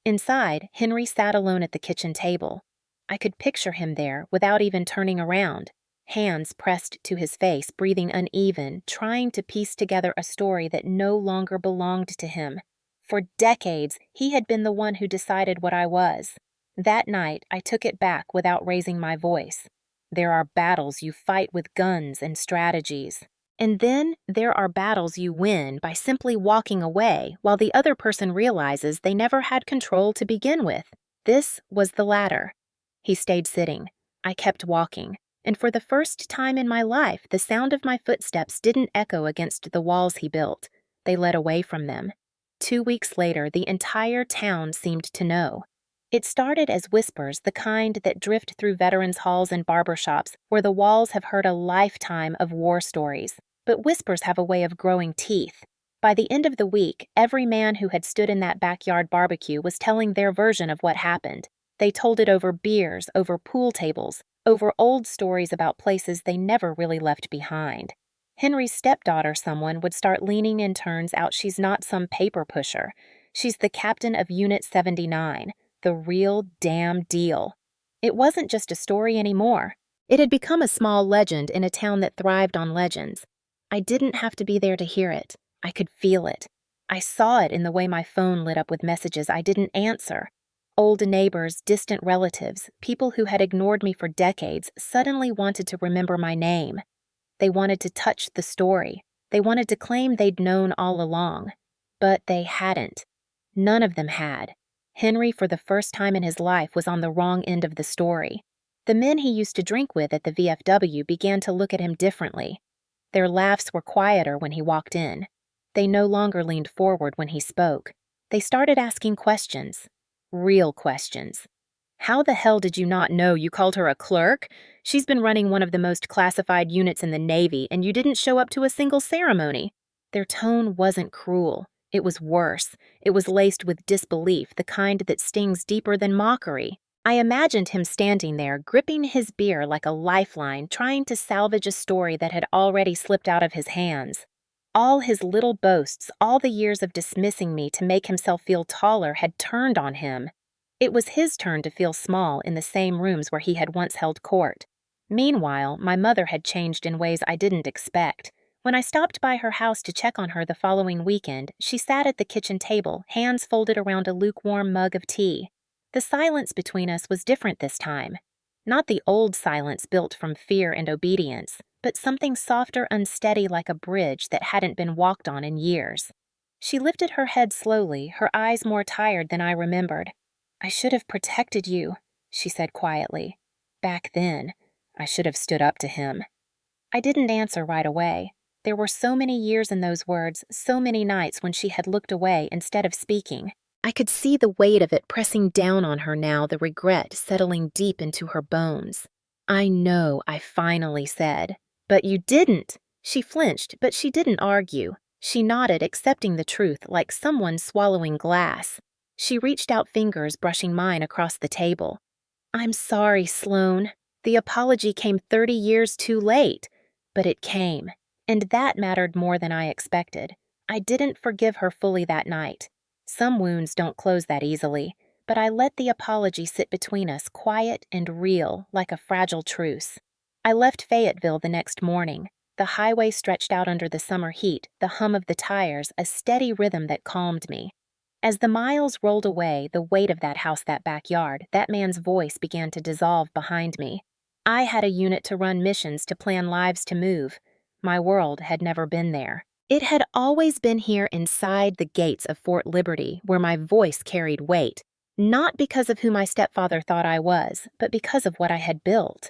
S1: Inside, Henry sat alone at the kitchen table. I could picture him there without even turning around, hands pressed to his face, breathing uneven, trying to piece together a story that no longer belonged to him. For decades, he had been the one who decided what I was. That night, I took it back without raising my voice. There are battles you fight with guns and strategies. And then there are battles you win by simply walking away while the other person realizes they never had control to begin with. This was the latter. He stayed sitting. I kept walking. And for the first time in my life, the sound of my footsteps didn't echo against the walls he built. They led away from them. 2 weeks later, the entire town seemed to know. It started as whispers, the kind that drift through veterans' halls and barbershops, where the walls have heard a lifetime of war stories. But whispers have a way of growing teeth. By the end of the week, every man who had stood in that backyard barbecue was telling their version of what happened. They told it over beers, over pool tables, over old stories about places they never really left behind. Henry's stepdaughter, someone, would start leaning in turns out she's not some paper pusher. She's the captain of Unit 79, the real damn deal. It wasn't just a story anymore. It had become a small legend in a town that thrived on legends. I didn't have to be there to hear it. I could feel it. I saw it in the way my phone lit up with messages I didn't answer. Old neighbors, distant relatives, people who had ignored me for decades suddenly wanted to remember my name. They wanted to touch the story. They wanted to claim they'd known all along. But they hadn't. None of them had. Henry, for the first time in his life, was on the wrong end of the story. The men he used to drink with at the VFW began to look at him differently. Their laughs were quieter when he walked in. They no longer leaned forward when he spoke. They started asking questions. Real questions. How the hell did you not know you called her a clerk? She's been running one of the most classified units in the Navy, and you didn't show up to a single ceremony. Their tone wasn't cruel. It was worse. It was laced with disbelief, the kind that stings deeper than mockery. I imagined him standing there, gripping his beer like a lifeline, trying to salvage a story that had already slipped out of his hands. All his little boasts, all the years of dismissing me to make himself feel taller, had turned on him. It was his turn to feel small in the same rooms where he had once held court. Meanwhile, my mother had changed in ways I didn't expect. When I stopped by her house to check on her the following weekend, she sat at the kitchen table, hands folded around a lukewarm mug of tea. The silence between us was different this time. Not the old silence built from fear and obedience, but something softer, unsteady like a bridge that hadn't been walked on in years. She lifted her head slowly, her eyes more tired than I remembered. "I should have protected you," she said quietly. "Back then, I should have stood up to him." I didn't answer right away. There were so many years in those words, so many nights when she had looked away instead of speaking. I could see the weight of it pressing down on her now, the regret settling deep into her bones. "I know," I finally said. "But you didn't." She flinched, but she didn't argue. She nodded, accepting the truth like someone swallowing glass. She reached out fingers, brushing mine across the table. "I'm sorry, Sloane. The apology came 30 years too late. But it came. And that mattered more than I expected. I didn't forgive her fully that night. Some wounds don't close that easily, but I let the apology sit between us, quiet and real, like a fragile truce. I left Fayetteville the next morning. The highway stretched out under the summer heat, the hum of the tires, a steady rhythm that calmed me. As the miles rolled away, the weight of that house, that backyard, that man's voice began to dissolve behind me. I had a unit to run missions, to plan lives to move. My world had never been there. It had always been here inside the gates of Fort Liberty, where my voice carried weight, not because of who my stepfather thought I was, but because of what I had built.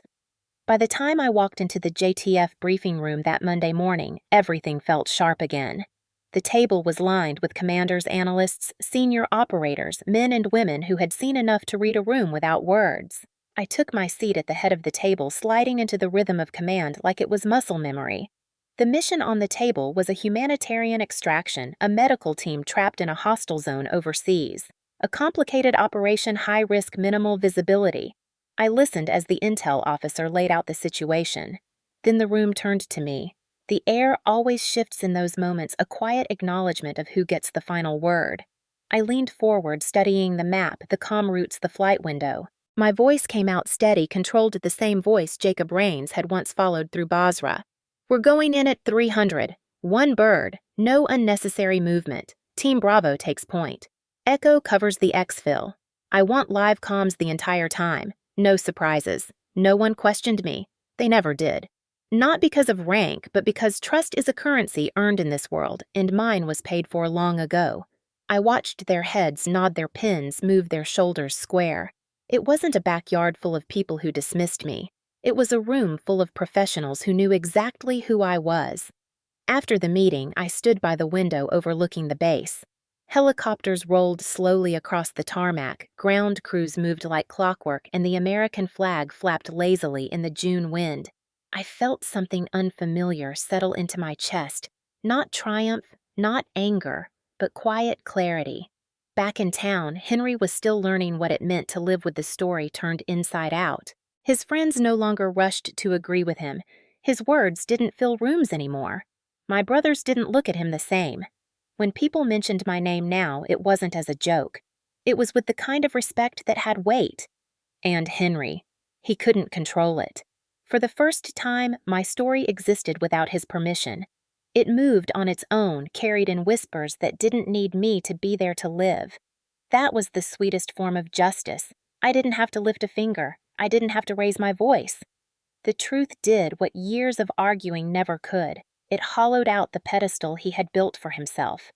S1: By the time I walked into the JTF briefing room that Monday morning, everything felt sharp again. The table was lined with commanders, analysts, senior operators, men and women who had seen enough to read a room without words. I took my seat at the head of the table, sliding into the rhythm of command like it was muscle memory. The mission on the table was a humanitarian extraction, a medical team trapped in a hostile zone overseas. A complicated operation, high risk, minimal visibility. I listened as the intel officer laid out the situation. Then the room turned to me. The air always shifts in those moments, a quiet acknowledgement of who gets the final word. I leaned forward, studying the map, the comm routes, the flight window. My voice came out steady, controlled the same voice Jacob Rains had once followed through Basra. "We're going in at 300. One bird. No unnecessary movement. Team Bravo takes point. Echo covers the exfil. I want live comms the entire time. No surprises. No one questioned me. They never did. Not because of rank, but because trust is a currency earned in this world, and mine was paid for long ago. I watched their heads nod their pins, move their shoulders square. It wasn't a backyard full of people who dismissed me. It was a room full of professionals who knew exactly who I was. After the meeting, I stood by the window overlooking the base. Helicopters rolled slowly across the tarmac, ground crews moved like clockwork, and the American flag flapped lazily in the June wind. I felt something unfamiliar settle into my chest. Not triumph, not anger, but quiet clarity. Back in town, Henry was still learning what it meant to live with the story turned inside out. His friends no longer rushed to agree with him. His words didn't fill rooms anymore. My brothers didn't look at him the same. When people mentioned my name now, it wasn't as a joke. It was with the kind of respect that had weight. And Henry. He couldn't control it. For the first time, my story existed without his permission. It moved on its own, carried in whispers that didn't need me to be there to live. That was the sweetest form of justice. I didn't have to lift a finger. I didn't have to raise my voice. The truth did what years of arguing never could. It hollowed out the pedestal he had built for himself.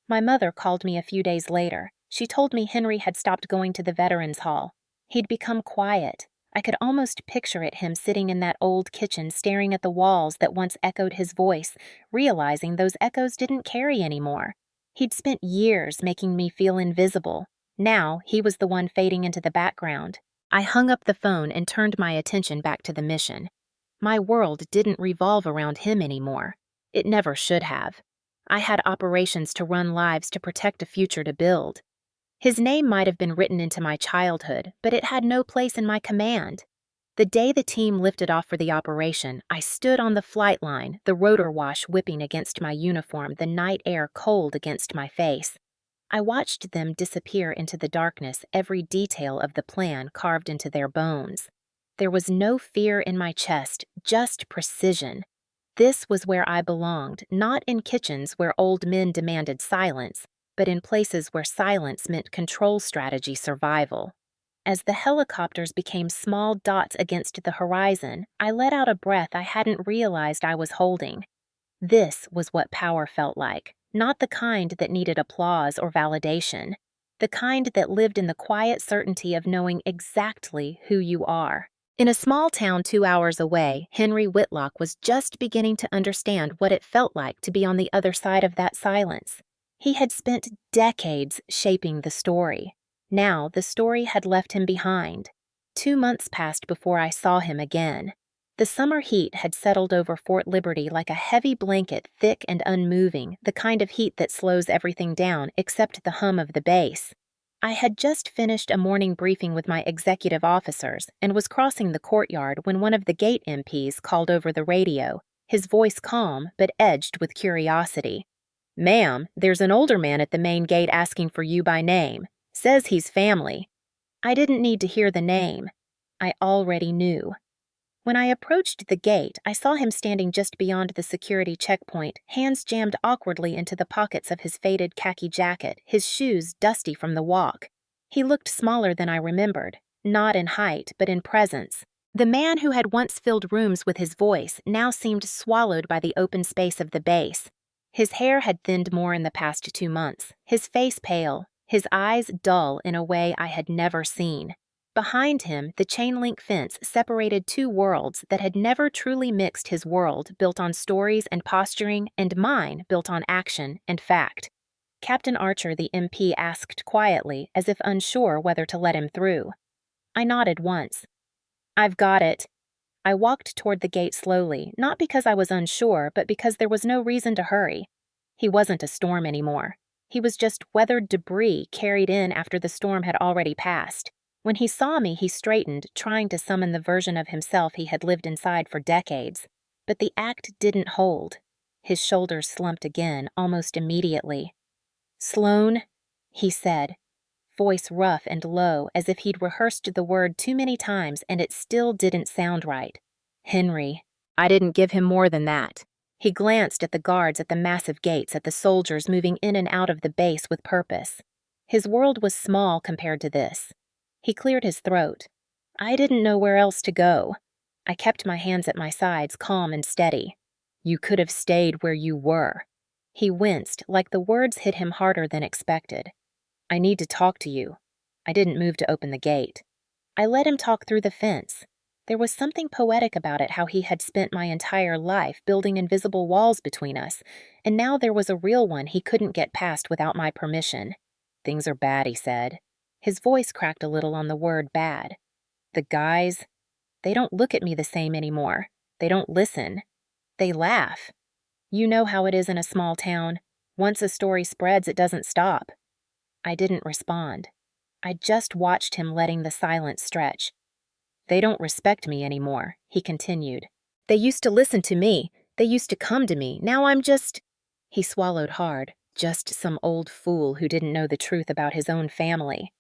S1: My mother called me a few days later. She told me Henry had stopped going to the Veterans Hall. He'd become quiet. I could almost picture him sitting in that old kitchen, staring at the walls that once echoed his voice, realizing those echoes didn't carry anymore. He'd spent years making me feel invisible. Now he was the one fading into the background. I hung up the phone and turned my attention back to the mission. My world didn't revolve around him anymore. It never should have. I had operations to run, lives to protect, a future to build. His name might have been written into my childhood, but it had no place in my command. The day the team lifted off for the operation, I stood on the flight line, the rotor wash whipping against my uniform, the night air cold against my face. I watched them disappear into the darkness, every detail of the plan carved into their bones. There was no fear in my chest, just precision. This was where I belonged, not in kitchens where old men demanded silence, but in places where silence meant control strategy survival. As the helicopters became small dots against the horizon, I let out a breath I hadn't realized I was holding. This was what power felt like, not the kind that needed applause or validation, the kind that lived in the quiet certainty of knowing exactly who you are. In a small town 2 hours away, Henry Whitlock was just beginning to understand what it felt like to be on the other side of that silence. He had spent decades shaping the story. Now the story had left him behind. 2 months passed before I saw him again. The summer heat had settled over Fort Liberty like a heavy blanket, thick and unmoving, the kind of heat that slows everything down except the hum of the base. I had just finished a morning briefing with my executive officers and was crossing the courtyard when one of the gate MPs called over the radio, his voice calm but edged with curiosity. "Ma'am, there's an older man at the main gate asking for you by name. Says he's family." I didn't need to hear the name. I already knew. When I approached the gate, I saw him standing just beyond the security checkpoint, hands jammed awkwardly into the pockets of his faded khaki jacket, his shoes dusty from the walk. He looked smaller than I remembered, not in height, but in presence. The man who had once filled rooms with his voice now seemed swallowed by the open space of the base. His hair had thinned more in the past 2 months, his face pale, his eyes dull in a way I had never seen. Behind him, the chain-link fence separated 2 worlds that had never truly mixed, his world built on stories and posturing, and mine built on action and fact. Captain Archer, the MP, asked quietly, as if unsure whether to let him through. I nodded once. "I've got it." I walked toward the gate slowly, not because I was unsure, but because there was no reason to hurry. He wasn't a storm anymore. He was just weathered debris carried in after the storm had already passed. When he saw me, he straightened, trying to summon the version of himself he had lived inside for decades. But the act didn't hold. His shoulders slumped again, almost immediately. "Sloane," he said, voice rough and low, as if he'd rehearsed the word too many times and it still didn't sound right. "Henry." I didn't give him more than that. He glanced at the guards at the massive gates, at the soldiers moving in and out of the base with purpose. His world was small compared to this. He cleared his throat. I didn't know where else to go. I kept my hands at my sides, calm and steady. "You could have stayed where you were." He winced, like the words hit him harder than expected. "I need to talk to you." I didn't move to open the gate. I let him talk through the fence. There was something poetic about it, how he had spent my entire life building invisible walls between us, and now there was a real one he couldn't get past without my permission. "Things are bad," he said. His voice cracked a little on the word bad. "The guys, they don't look at me the same anymore. They don't listen. They laugh. You know how it is in a small town. Once a story spreads, it doesn't stop." I didn't respond. I just watched him, letting the silence stretch. "They don't respect me anymore," he continued. "They used to listen to me. They used to come to me. Now I'm just—" He swallowed hard. "Just some old fool who didn't know the truth about his own family."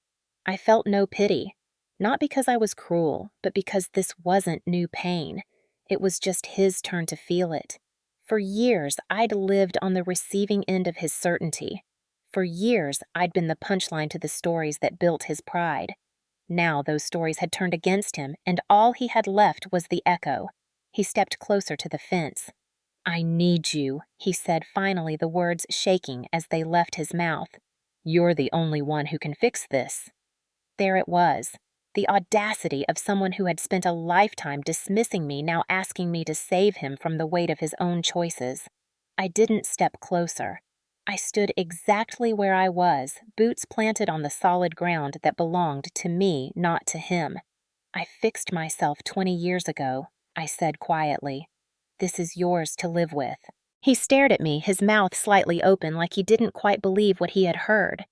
S1: I felt no pity. Not because I was cruel, but because this wasn't new pain. It was just his turn to feel it. For years, I'd lived on the receiving end of his certainty. For years, I'd been the punchline to the stories that built his pride. Now those stories had turned against him, and all he had left was the echo. He stepped closer to the fence. "I need you," he said, finally, the words shaking as they left his mouth. "You're the only one who can fix this." There it was, the audacity of someone who had spent a lifetime dismissing me, now asking me to save him from the weight of his own choices. I didn't step closer. I stood exactly where I was, boots planted on the solid ground that belonged to me, not to him. I fixed myself 20 years ago, I said quietly. This is yours to live with. He stared at me, his mouth slightly open like he didn't quite believe what he had heard.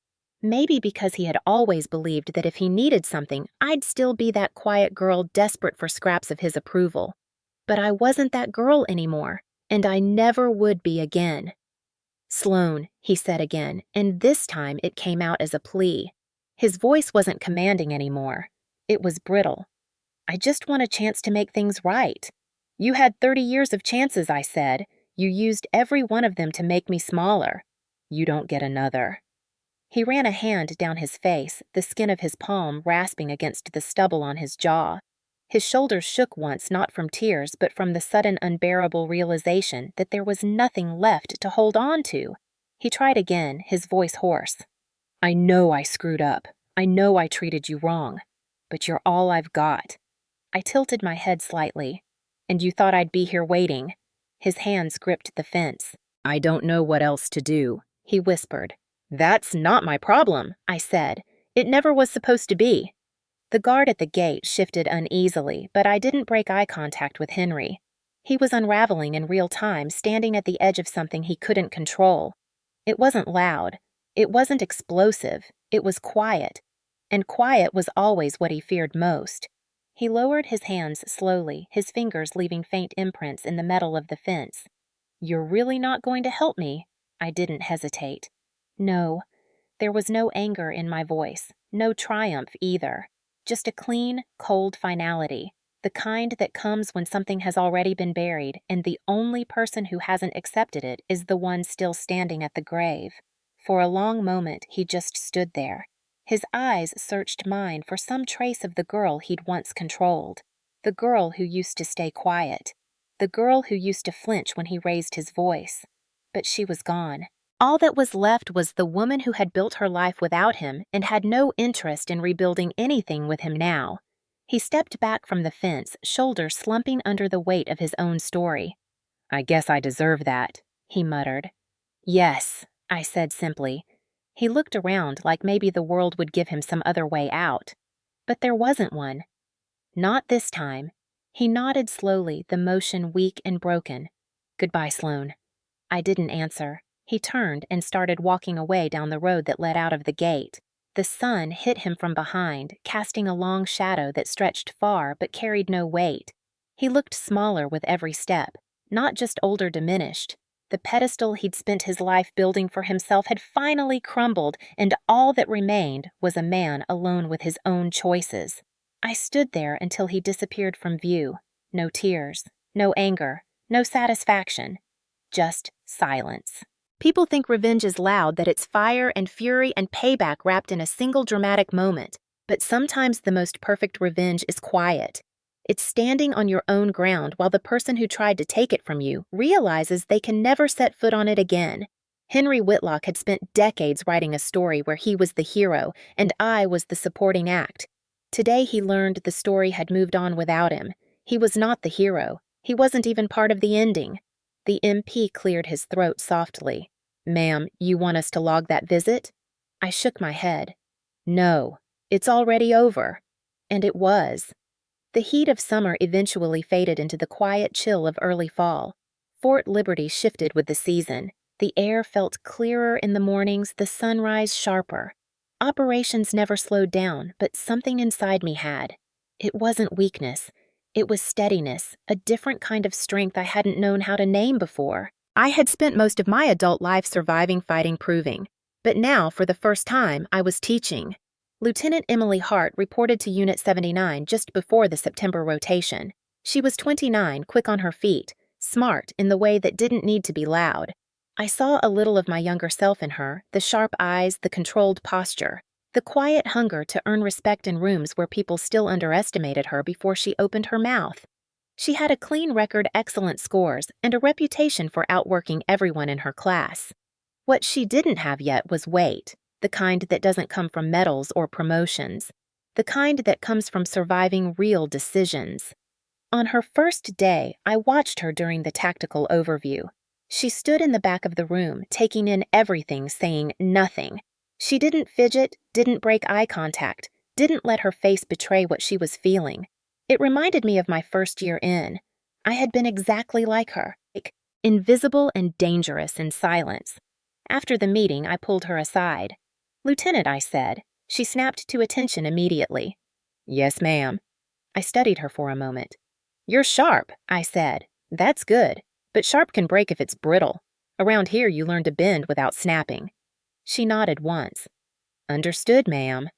S1: Maybe because he had always believed that if he needed something, I'd still be that quiet girl desperate for scraps of his approval. But I wasn't that girl anymore, and I never would be again. Sloan, he said again, and this time it came out as a plea. His voice wasn't commanding anymore. It was brittle. I just want a chance to make things right. You had 30 years of chances, I said. You used every one of them to make me smaller. You don't get another. He ran a hand down his face, the skin of his palm rasping against the stubble on his jaw. His shoulders shook once, not from tears, but from the sudden unbearable realization that there was nothing left to hold on to. He tried again, his voice hoarse. I know I screwed up. I know I treated you wrong. But you're all I've got. I tilted my head slightly. And you thought I'd be here waiting. His hands gripped the fence. I don't know what else to do, he whispered. That's not my problem, I said. It never was supposed to be. The guard at the gate shifted uneasily, but I didn't break eye contact with Henry. He was unraveling in real time, standing at the edge of something he couldn't control. It wasn't loud. It wasn't explosive. It was quiet. And quiet was always what he feared most. He lowered his hands slowly, his fingers leaving faint imprints in the metal of the fence. You're really not going to help me? I didn't hesitate. No. There was no anger in my voice, no triumph either. Just a clean, cold finality, the kind that comes when something has already been buried and the only person who hasn't accepted it is the one still standing at the grave. For a long moment, he just stood there. His eyes searched mine for some trace of the girl he'd once controlled, the girl who used to stay quiet, the girl who used to flinch when he raised his voice. But she was gone. All that was left was the woman who had built her life without him and had no interest in rebuilding anything with him now. He stepped back from the fence, shoulders slumping under the weight of his own story. I guess I deserve that, he muttered. Yes, I said simply. He looked around like maybe the world would give him some other way out. But there wasn't one. Not this time. He nodded slowly, the motion weak and broken. Goodbye, Sloan. I didn't answer. He turned and started walking away down the road that led out of the gate. The sun hit him from behind, casting a long shadow that stretched far but carried no weight. He looked smaller with every step, not just older diminished. The pedestal he'd spent his life building for himself had finally crumbled, and all that remained was a man alone with his own choices. I stood there until he disappeared from view. No tears, no anger, no satisfaction. Just silence. People think revenge is loud, that it's fire and fury and payback wrapped in a single dramatic moment. But sometimes the most perfect revenge is quiet. It's standing on your own ground while the person who tried to take it from you realizes they can never set foot on it again. Henry Whitlock had spent decades writing a story where he was the hero and I was the supporting act. Today he learned the story had moved on without him. He was not the hero. He wasn't even part of the ending. The MP cleared his throat softly. Ma'am, you want us to log that visit? I shook my head. No, it's already over. And it was. The heat of summer eventually faded into the quiet chill of early fall. Fort Liberty shifted with the season. The air felt clearer in the mornings, the sunrise sharper. Operations never slowed down, but something inside me had. It wasn't weakness. It was steadiness, a different kind of strength I hadn't known how to name before. I had spent most of my adult life surviving, fighting, proving. But now, for the first time, I was teaching. Lieutenant Emily Hart reported to Unit 79 just before the September rotation. She was 29, quick on her feet, smart in the way that didn't need to be loud. I saw a little of my younger self in her, the sharp eyes, the controlled posture, the quiet hunger to earn respect in rooms where people still underestimated her before she opened her mouth. She had a clean record, excellent scores, and a reputation for outworking everyone in her class. What she didn't have yet was weight, the kind that doesn't come from medals or promotions, the kind that comes from surviving real decisions. On her first day, I watched her during the tactical overview. She stood in the back of the room, taking in everything, saying nothing. She didn't fidget, didn't break eye contact, didn't let her face betray what she was feeling. It reminded me of my first year in. I had been exactly like her, invisible and dangerous in silence. After the meeting, I pulled her aside. "Lieutenant," I said. She snapped to attention immediately. "Yes, ma'am." I studied her for a moment. "You're sharp," I said. "That's good, but sharp can break if it's brittle. Around here you learn to bend without snapping." She nodded once. "Understood, ma'am."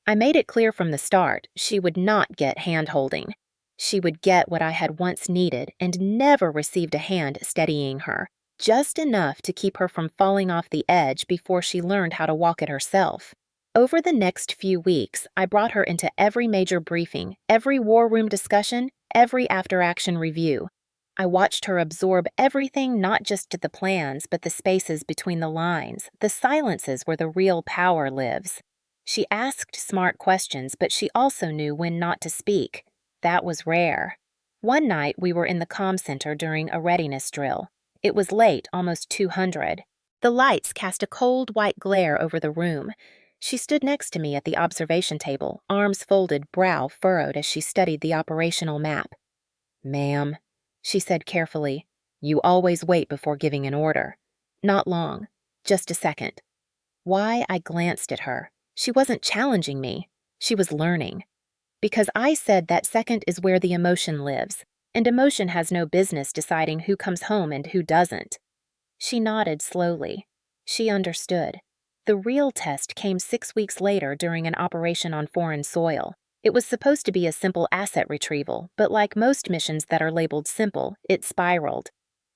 S1: I made it clear from the start she would not get hand-holding. She would get what I had once needed and never received a hand steadying her, just enough to keep her from falling off the edge before she learned how to walk it herself. Over the next few weeks, I brought her into every major briefing, every war room discussion, every after-action review. I watched her absorb everything, not just the plans, but the spaces between the lines, the silences where the real power lives. She asked smart questions, but she also knew when not to speak. That was rare. One night, we were in the comm center during a readiness drill. It was late, almost 200. The lights cast a cold white glare over the room. She stood next to me at the observation table, arms folded, brow furrowed as she studied the operational map. "Ma'am," she said carefully, "you always wait before giving an order." Not long. Just a second. Why? I glanced at her. She wasn't challenging me. She was learning. Because I said that second is where the emotion lives, and emotion has no business deciding who comes home and who doesn't. She nodded slowly. She understood. The real test came 6 weeks later during an operation on foreign soil. It was supposed to be a simple asset retrieval, but like most missions that are labeled simple, it spiraled.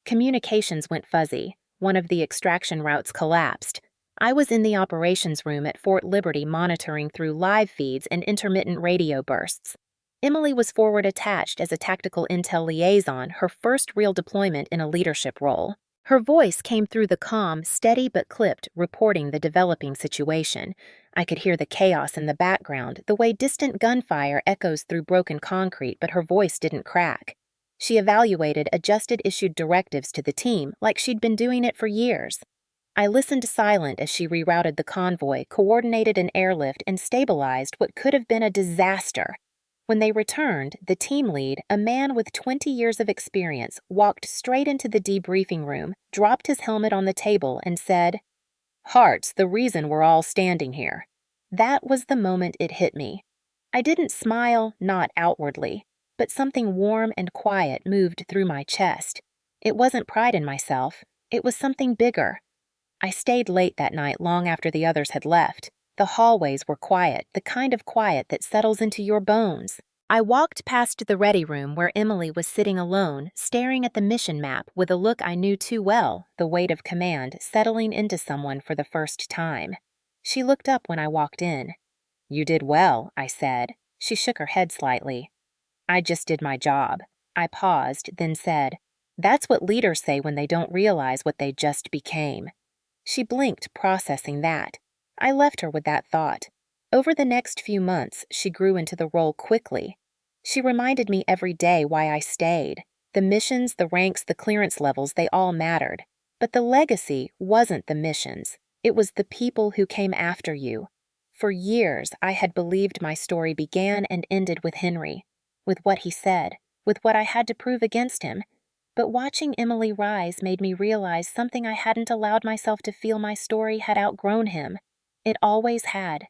S1: Communications went fuzzy. One of the extraction routes collapsed. I was in the operations room at Fort Liberty monitoring through live feeds and intermittent radio bursts. Emily was forward attached as a tactical intel liaison, her first real deployment in a leadership role. Her voice came through the comm, steady but clipped, reporting the developing situation. I could hear the chaos in the background, the way distant gunfire echoes through broken concrete, but her voice didn't crack. She evaluated, adjusted, issued directives to the team like she'd been doing it for years. I listened silent as she rerouted the convoy, coordinated an airlift, and stabilized what could have been a disaster. When they returned, the team lead, a man with 20 years of experience, walked straight into the debriefing room, dropped his helmet on the table, and said, "Hart's the reason we're all standing here." That was the moment it hit me. I didn't smile, not outwardly, but something warm and quiet moved through my chest. It wasn't pride in myself. It was something bigger. I stayed late that night long after the others had left. The hallways were quiet, the kind of quiet that settles into your bones. I walked past the ready room where Emily was sitting alone, staring at the mission map with a look I knew too well, the weight of command settling into someone for the first time. She looked up when I walked in. "You did well," I said. She shook her head slightly. "I just did my job." I paused, then said, "That's what leaders say when they don't realize what they just became." She blinked, processing that. I left her with that thought. Over the next few months, she grew into the role quickly. She reminded me every day why I stayed. The missions, the ranks, the clearance levels, they all mattered. But the legacy wasn't the missions. It was the people who came after you. For years, I had believed my story began and ended with Henry, with what he said, with what I had to prove against him. But watching Emily rise made me realize something I hadn't allowed myself to feel. My story had outgrown him. It always had.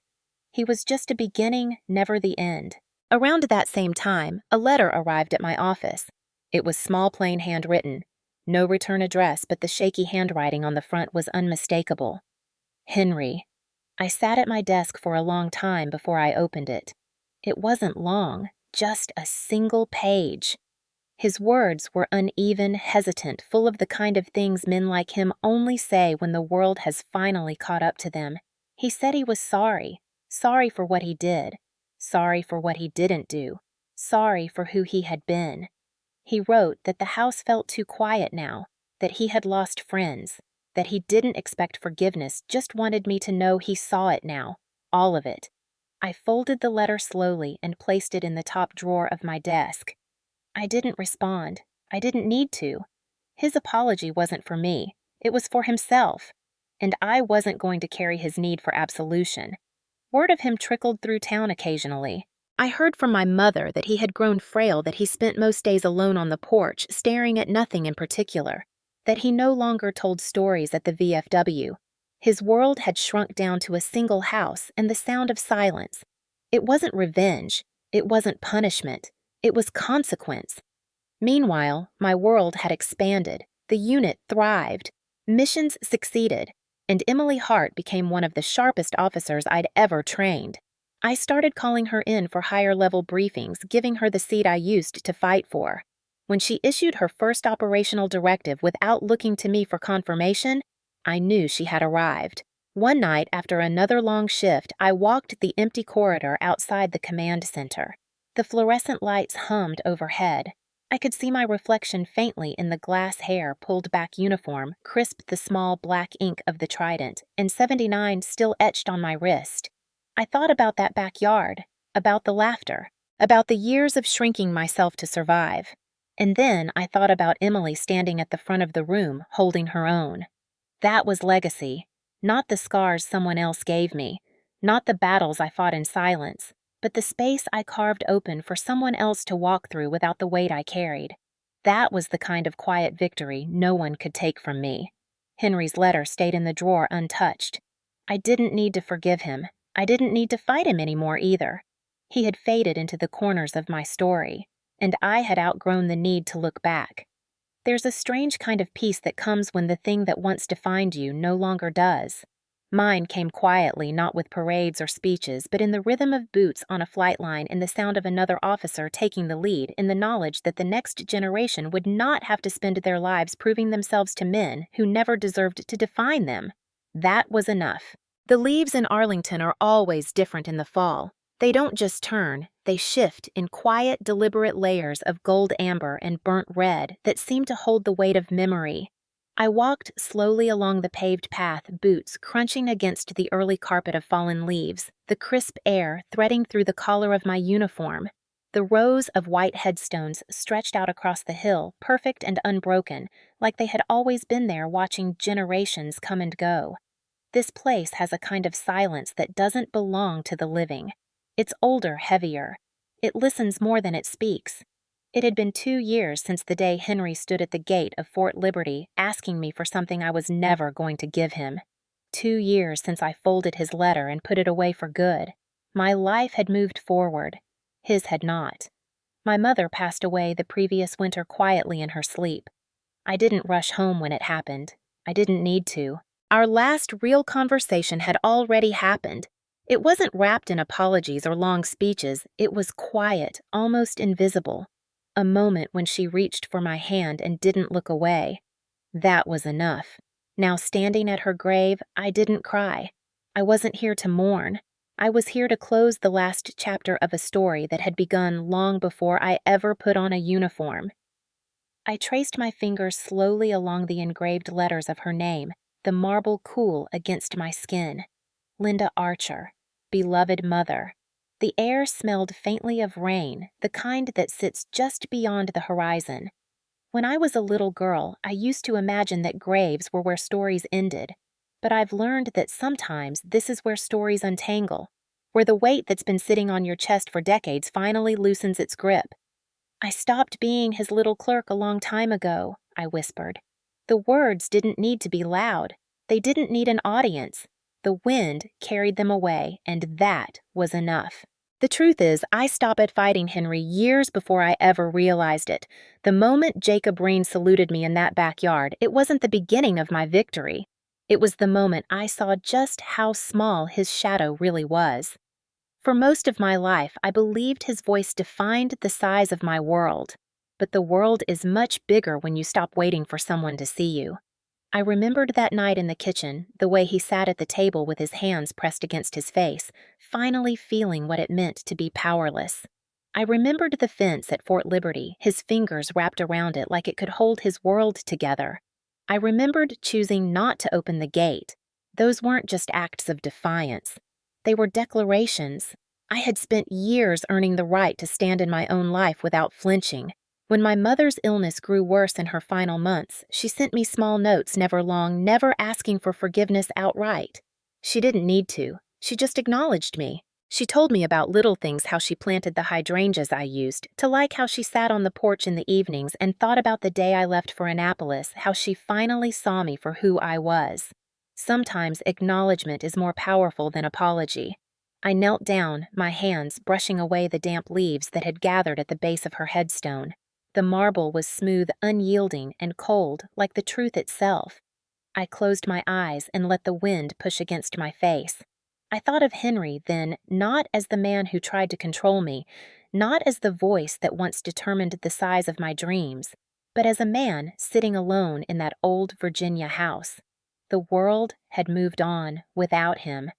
S1: He was just a beginning, never the end. Around that same time, a letter arrived at my office. It was small, plain handwritten. No return address, but the shaky handwriting on the front was unmistakable. Henry. I sat at my desk for a long time before I opened it. It wasn't long, just a single page. His words were uneven, hesitant, full of the kind of things men like him only say when the world has finally caught up to them. He said he was sorry. Sorry for what he did. Sorry for what he didn't do. Sorry for who he had been. He wrote that the house felt too quiet now, that he had lost friends, that he didn't expect forgiveness, just wanted me to know he saw it now, all of it. I folded the letter slowly and placed it in the top drawer of my desk. I didn't respond. I didn't need to. His apology wasn't for me. It was for himself. And I wasn't going to carry his need for absolution. Word of him trickled through town occasionally. I heard from my mother that he had grown frail, that he spent most days alone on the porch, staring at nothing in particular, that he no longer told stories at the VFW. His world had shrunk down to a single house and the sound of silence. It wasn't revenge. It wasn't punishment. It was consequence. Meanwhile, my world had expanded. The unit thrived. Missions succeeded. And Emily Hart became one of the sharpest officers I'd ever trained. I started calling her in for higher-level briefings, giving her the seat I used to fight for. When she issued her first operational directive without looking to me for confirmation, I knew she had arrived. One night, after another long shift, I walked the empty corridor outside the command center. The fluorescent lights hummed overhead. I could see my reflection faintly in the glass hair pulled back uniform, crisp the small black ink of the trident, and 79 still etched on my wrist. I thought about that backyard, about the laughter, about the years of shrinking myself to survive. And then I thought about Emily standing at the front of the room, holding her own. That was legacy, not the scars someone else gave me, not the battles I fought in silence, but the space I carved open for someone else to walk through without the weight I carried. That was the kind of quiet victory no one could take from me. Henry's letter stayed in the drawer untouched. I didn't need to forgive him. I didn't need to fight him anymore either. He had faded into the corners of my story, and I had outgrown the need to look back. There's a strange kind of peace that comes when the thing that once defined you no longer does. Mine came quietly, not with parades or speeches, but in the rhythm of boots on a flight line and the sound of another officer taking the lead, in the knowledge that the next generation would not have to spend their lives proving themselves to men who never deserved to define them. That was enough. The leaves in Arlington are always different in the fall. They don't just turn, they shift in quiet, deliberate layers of gold amber and burnt red that seem to hold the weight of memory. I walked slowly along the paved path, boots crunching against the early carpet of fallen leaves, the crisp air threading through the collar of my uniform. The rows of white headstones stretched out across the hill, perfect and unbroken, like they had always been there watching generations come and go. This place has a kind of silence that doesn't belong to the living. It's older, heavier. It listens more than it speaks. It had been 2 years since the day Henry stood at the gate of Fort Liberty asking me for something I was never going to give him. 2 years since I folded his letter and put it away for good. My life had moved forward. His had not. My mother passed away the previous winter quietly in her sleep. I didn't rush home when it happened. I didn't need to. Our last real conversation had already happened. It wasn't wrapped in apologies or long speeches. It was quiet, almost invisible. A moment when she reached for my hand and didn't look away. That was enough. Now standing at her grave, I didn't cry. I wasn't here to mourn. I was here to close the last chapter of a story that had begun long before I ever put on a uniform. I traced my fingers slowly along the engraved letters of her name, the marble cool against my skin. Linda Archer, beloved mother. The air smelled faintly of rain, the kind that sits just beyond the horizon. When I was a little girl, I used to imagine that graves were where stories ended, but I've learned that sometimes this is where stories untangle, where the weight that's been sitting on your chest for decades finally loosens its grip. I stopped being his little clerk a long time ago, I whispered. The words didn't need to be loud. They didn't need an audience. The wind carried them away, and that was enough. The truth is, I stopped fighting Henry years before I ever realized it. The moment Jacob Rain saluted me in that backyard, it wasn't the beginning of my victory. It was the moment I saw just how small his shadow really was. For most of my life, I believed his voice defined the size of my world. But the world is much bigger when you stop waiting for someone to see you. I remembered that night in the kitchen, the way he sat at the table with his hands pressed against his face, finally feeling what it meant to be powerless. I remembered the fence at Fort Liberty, his fingers wrapped around it like it could hold his world together. I remembered choosing not to open the gate. Those weren't just acts of defiance. They were declarations. I had spent years earning the right to stand in my own life without flinching. When my mother's illness grew worse in her final months, she sent me small notes, never long, never asking for forgiveness outright. She didn't need to. She just acknowledged me. She told me about little things, how she planted the hydrangeas I used, to like how she sat on the porch in the evenings and thought about the day I left for Annapolis, how she finally saw me for who I was. Sometimes acknowledgement is more powerful than apology. I knelt down, my hands brushing away the damp leaves that had gathered at the base of her headstone. The marble was smooth, unyielding, and cold, like the truth itself. I closed my eyes and let the wind push against my face. I thought of Henry then, not as the man who tried to control me, not as the voice that once determined the size of my dreams, but as a man sitting alone in that old Virginia house. The world had moved on without him.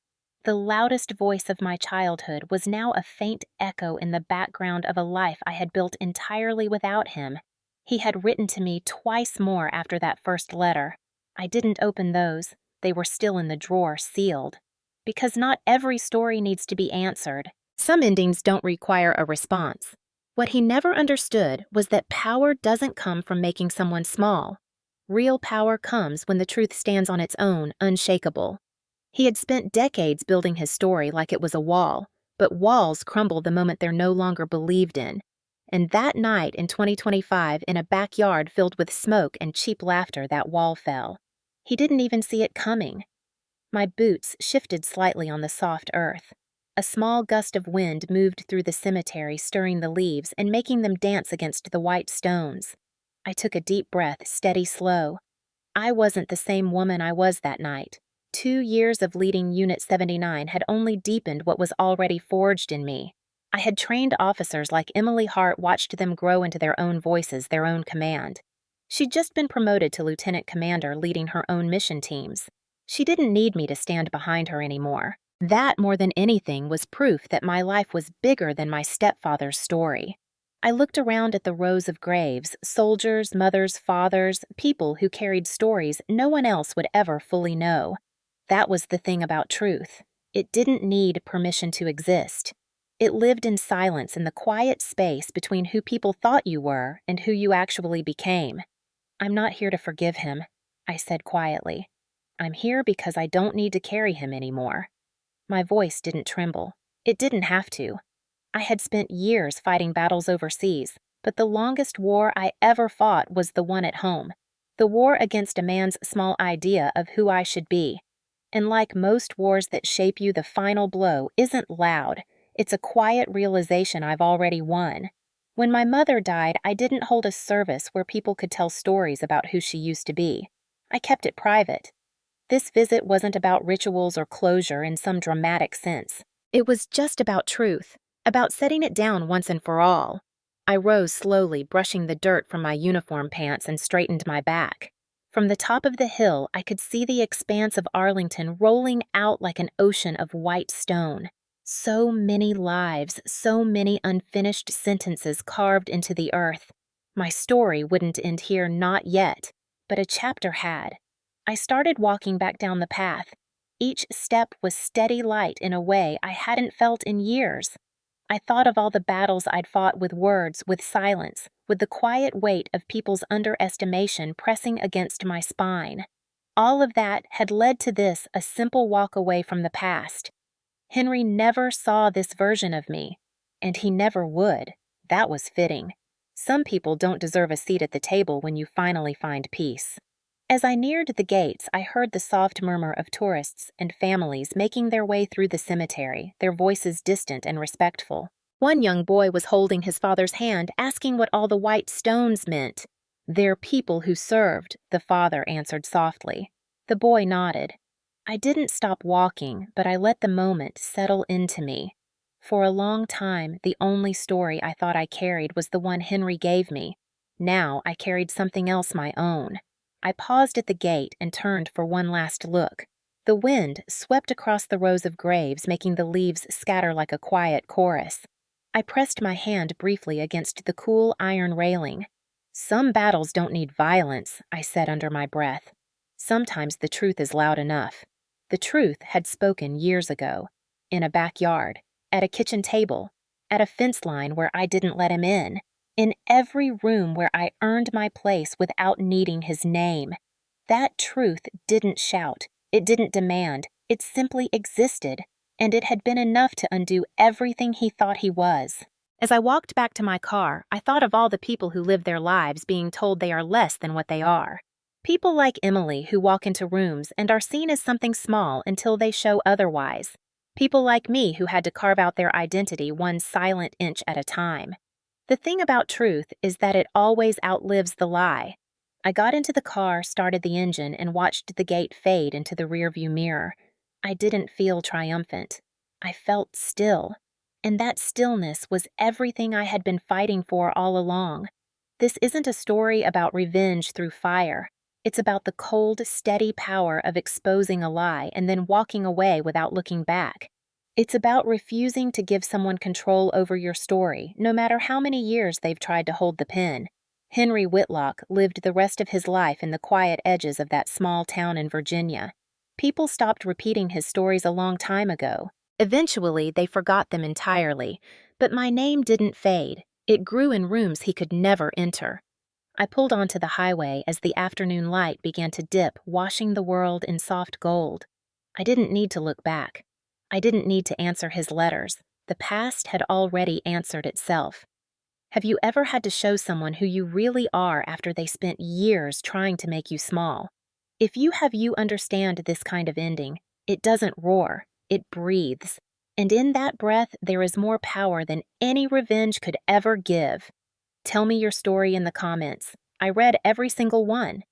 S1: The loudest voice of my childhood was now a faint echo in the background of a life I had built entirely without him. He had written to me twice more after that first letter. I didn't open those. They were still in the drawer, sealed. Because not every story needs to be answered. Some endings don't require a response. What he never understood was that power doesn't come from making someone small. Real power comes when the truth stands on its own, unshakable. He had spent decades building his story like it was a wall, but walls crumble the moment they're no longer believed in. And that night in 2025, in a backyard filled with smoke and cheap laughter, that wall fell. He didn't even see it coming. My boots shifted slightly on the soft earth. A small gust of wind moved through the cemetery, stirring the leaves and making them dance against the white stones. I took a deep breath, steady, slow. I wasn't the same woman I was that night. 2 years of leading Unit 79 had only deepened what was already forged in me. I had trained officers like Emily Hart, watched them grow into their own voices, their own command. She'd just been promoted to lieutenant commander, leading her own mission teams. She didn't need me to stand behind her anymore. That, more than anything, was proof that my life was bigger than my stepfather's story. I looked around at the rows of graves, soldiers, mothers, fathers, people who carried stories no one else would ever fully know. That was the thing about truth. It didn't need permission to exist. It lived in silence, in the quiet space between who people thought you were and who you actually became. "I'm not here to forgive him," I said quietly. "I'm here because I don't need to carry him anymore." My voice didn't tremble. It didn't have to. I had spent years fighting battles overseas, but the longest war I ever fought was the one at home. The war against a man's small idea of who I should be. And like most wars that shape you, the final blow isn't loud. It's a quiet realization I've already won. When my mother died, I didn't hold a service where people could tell stories about who she used to be. I kept it private. This visit wasn't about rituals or closure in some dramatic sense. It was just about truth, about setting it down once and for all. I rose slowly, brushing the dirt from my uniform pants, and straightened my back. From the top of the hill, I could see the expanse of Arlington rolling out like an ocean of white stone. So many lives, so many unfinished sentences carved into the earth. My story wouldn't end here, not yet, but a chapter had. I started walking back down the path. Each step was steady light in a way I hadn't felt in years. I thought of all the battles I'd fought with words, with silence, with the quiet weight of people's underestimation pressing against my spine. All of that had led to this, a simple walk away from the past. Henry never saw this version of me, and he never would. That was fitting. Some people don't deserve a seat at the table when you finally find peace. As I neared the gates, I heard the soft murmur of tourists and families making their way through the cemetery, their voices distant and respectful. One young boy was holding his father's hand, asking what all the white stones meant. "They're people who served," the father answered softly. The boy nodded. I didn't stop walking, but I let the moment settle into me. For a long time, the only story I thought I carried was the one Henry gave me. Now I carried something else, my own. I paused at the gate and turned for one last look. The wind swept across the rows of graves, making the leaves scatter like a quiet chorus. I pressed my hand briefly against the cool iron railing. "Some battles don't need violence," I said under my breath. "Sometimes the truth is loud enough." The truth had spoken years ago. In a backyard, at a kitchen table, at a fence line where I didn't let him in every room where I earned my place without needing his name. That truth didn't shout, it didn't demand, it simply existed, and it had been enough to undo everything he thought he was. As I walked back to my car, I thought of all the people who live their lives being told they are less than what they are. People like Emily who walk into rooms and are seen as something small until they show otherwise. People like me who had to carve out their identity one silent inch at a time. The thing about truth is that it always outlives the lie. I got into the car, started the engine, and watched the gate fade into the rearview mirror. I didn't feel triumphant. I felt still. And that stillness was everything I had been fighting for all along. This isn't a story about revenge through fire. It's about the cold, steady power of exposing a lie and then walking away without looking back. It's about refusing to give someone control over your story, no matter how many years they've tried to hold the pen. Henry Whitlock lived the rest of his life in the quiet edges of that small town in Virginia. People stopped repeating his stories a long time ago. Eventually, they forgot them entirely, but my name didn't fade. It grew in rooms he could never enter. I pulled onto the highway as the afternoon light began to dip, washing the world in soft gold. I didn't need to look back. I didn't need to answer his letters. The past had already answered itself. Have you ever had to show someone who you really are after they spent years trying to make you small? If you have, you understand this kind of ending. It doesn't roar. It breathes. And in that breath, there is more power than any revenge could ever give. Tell me your story in the comments. I read every single one.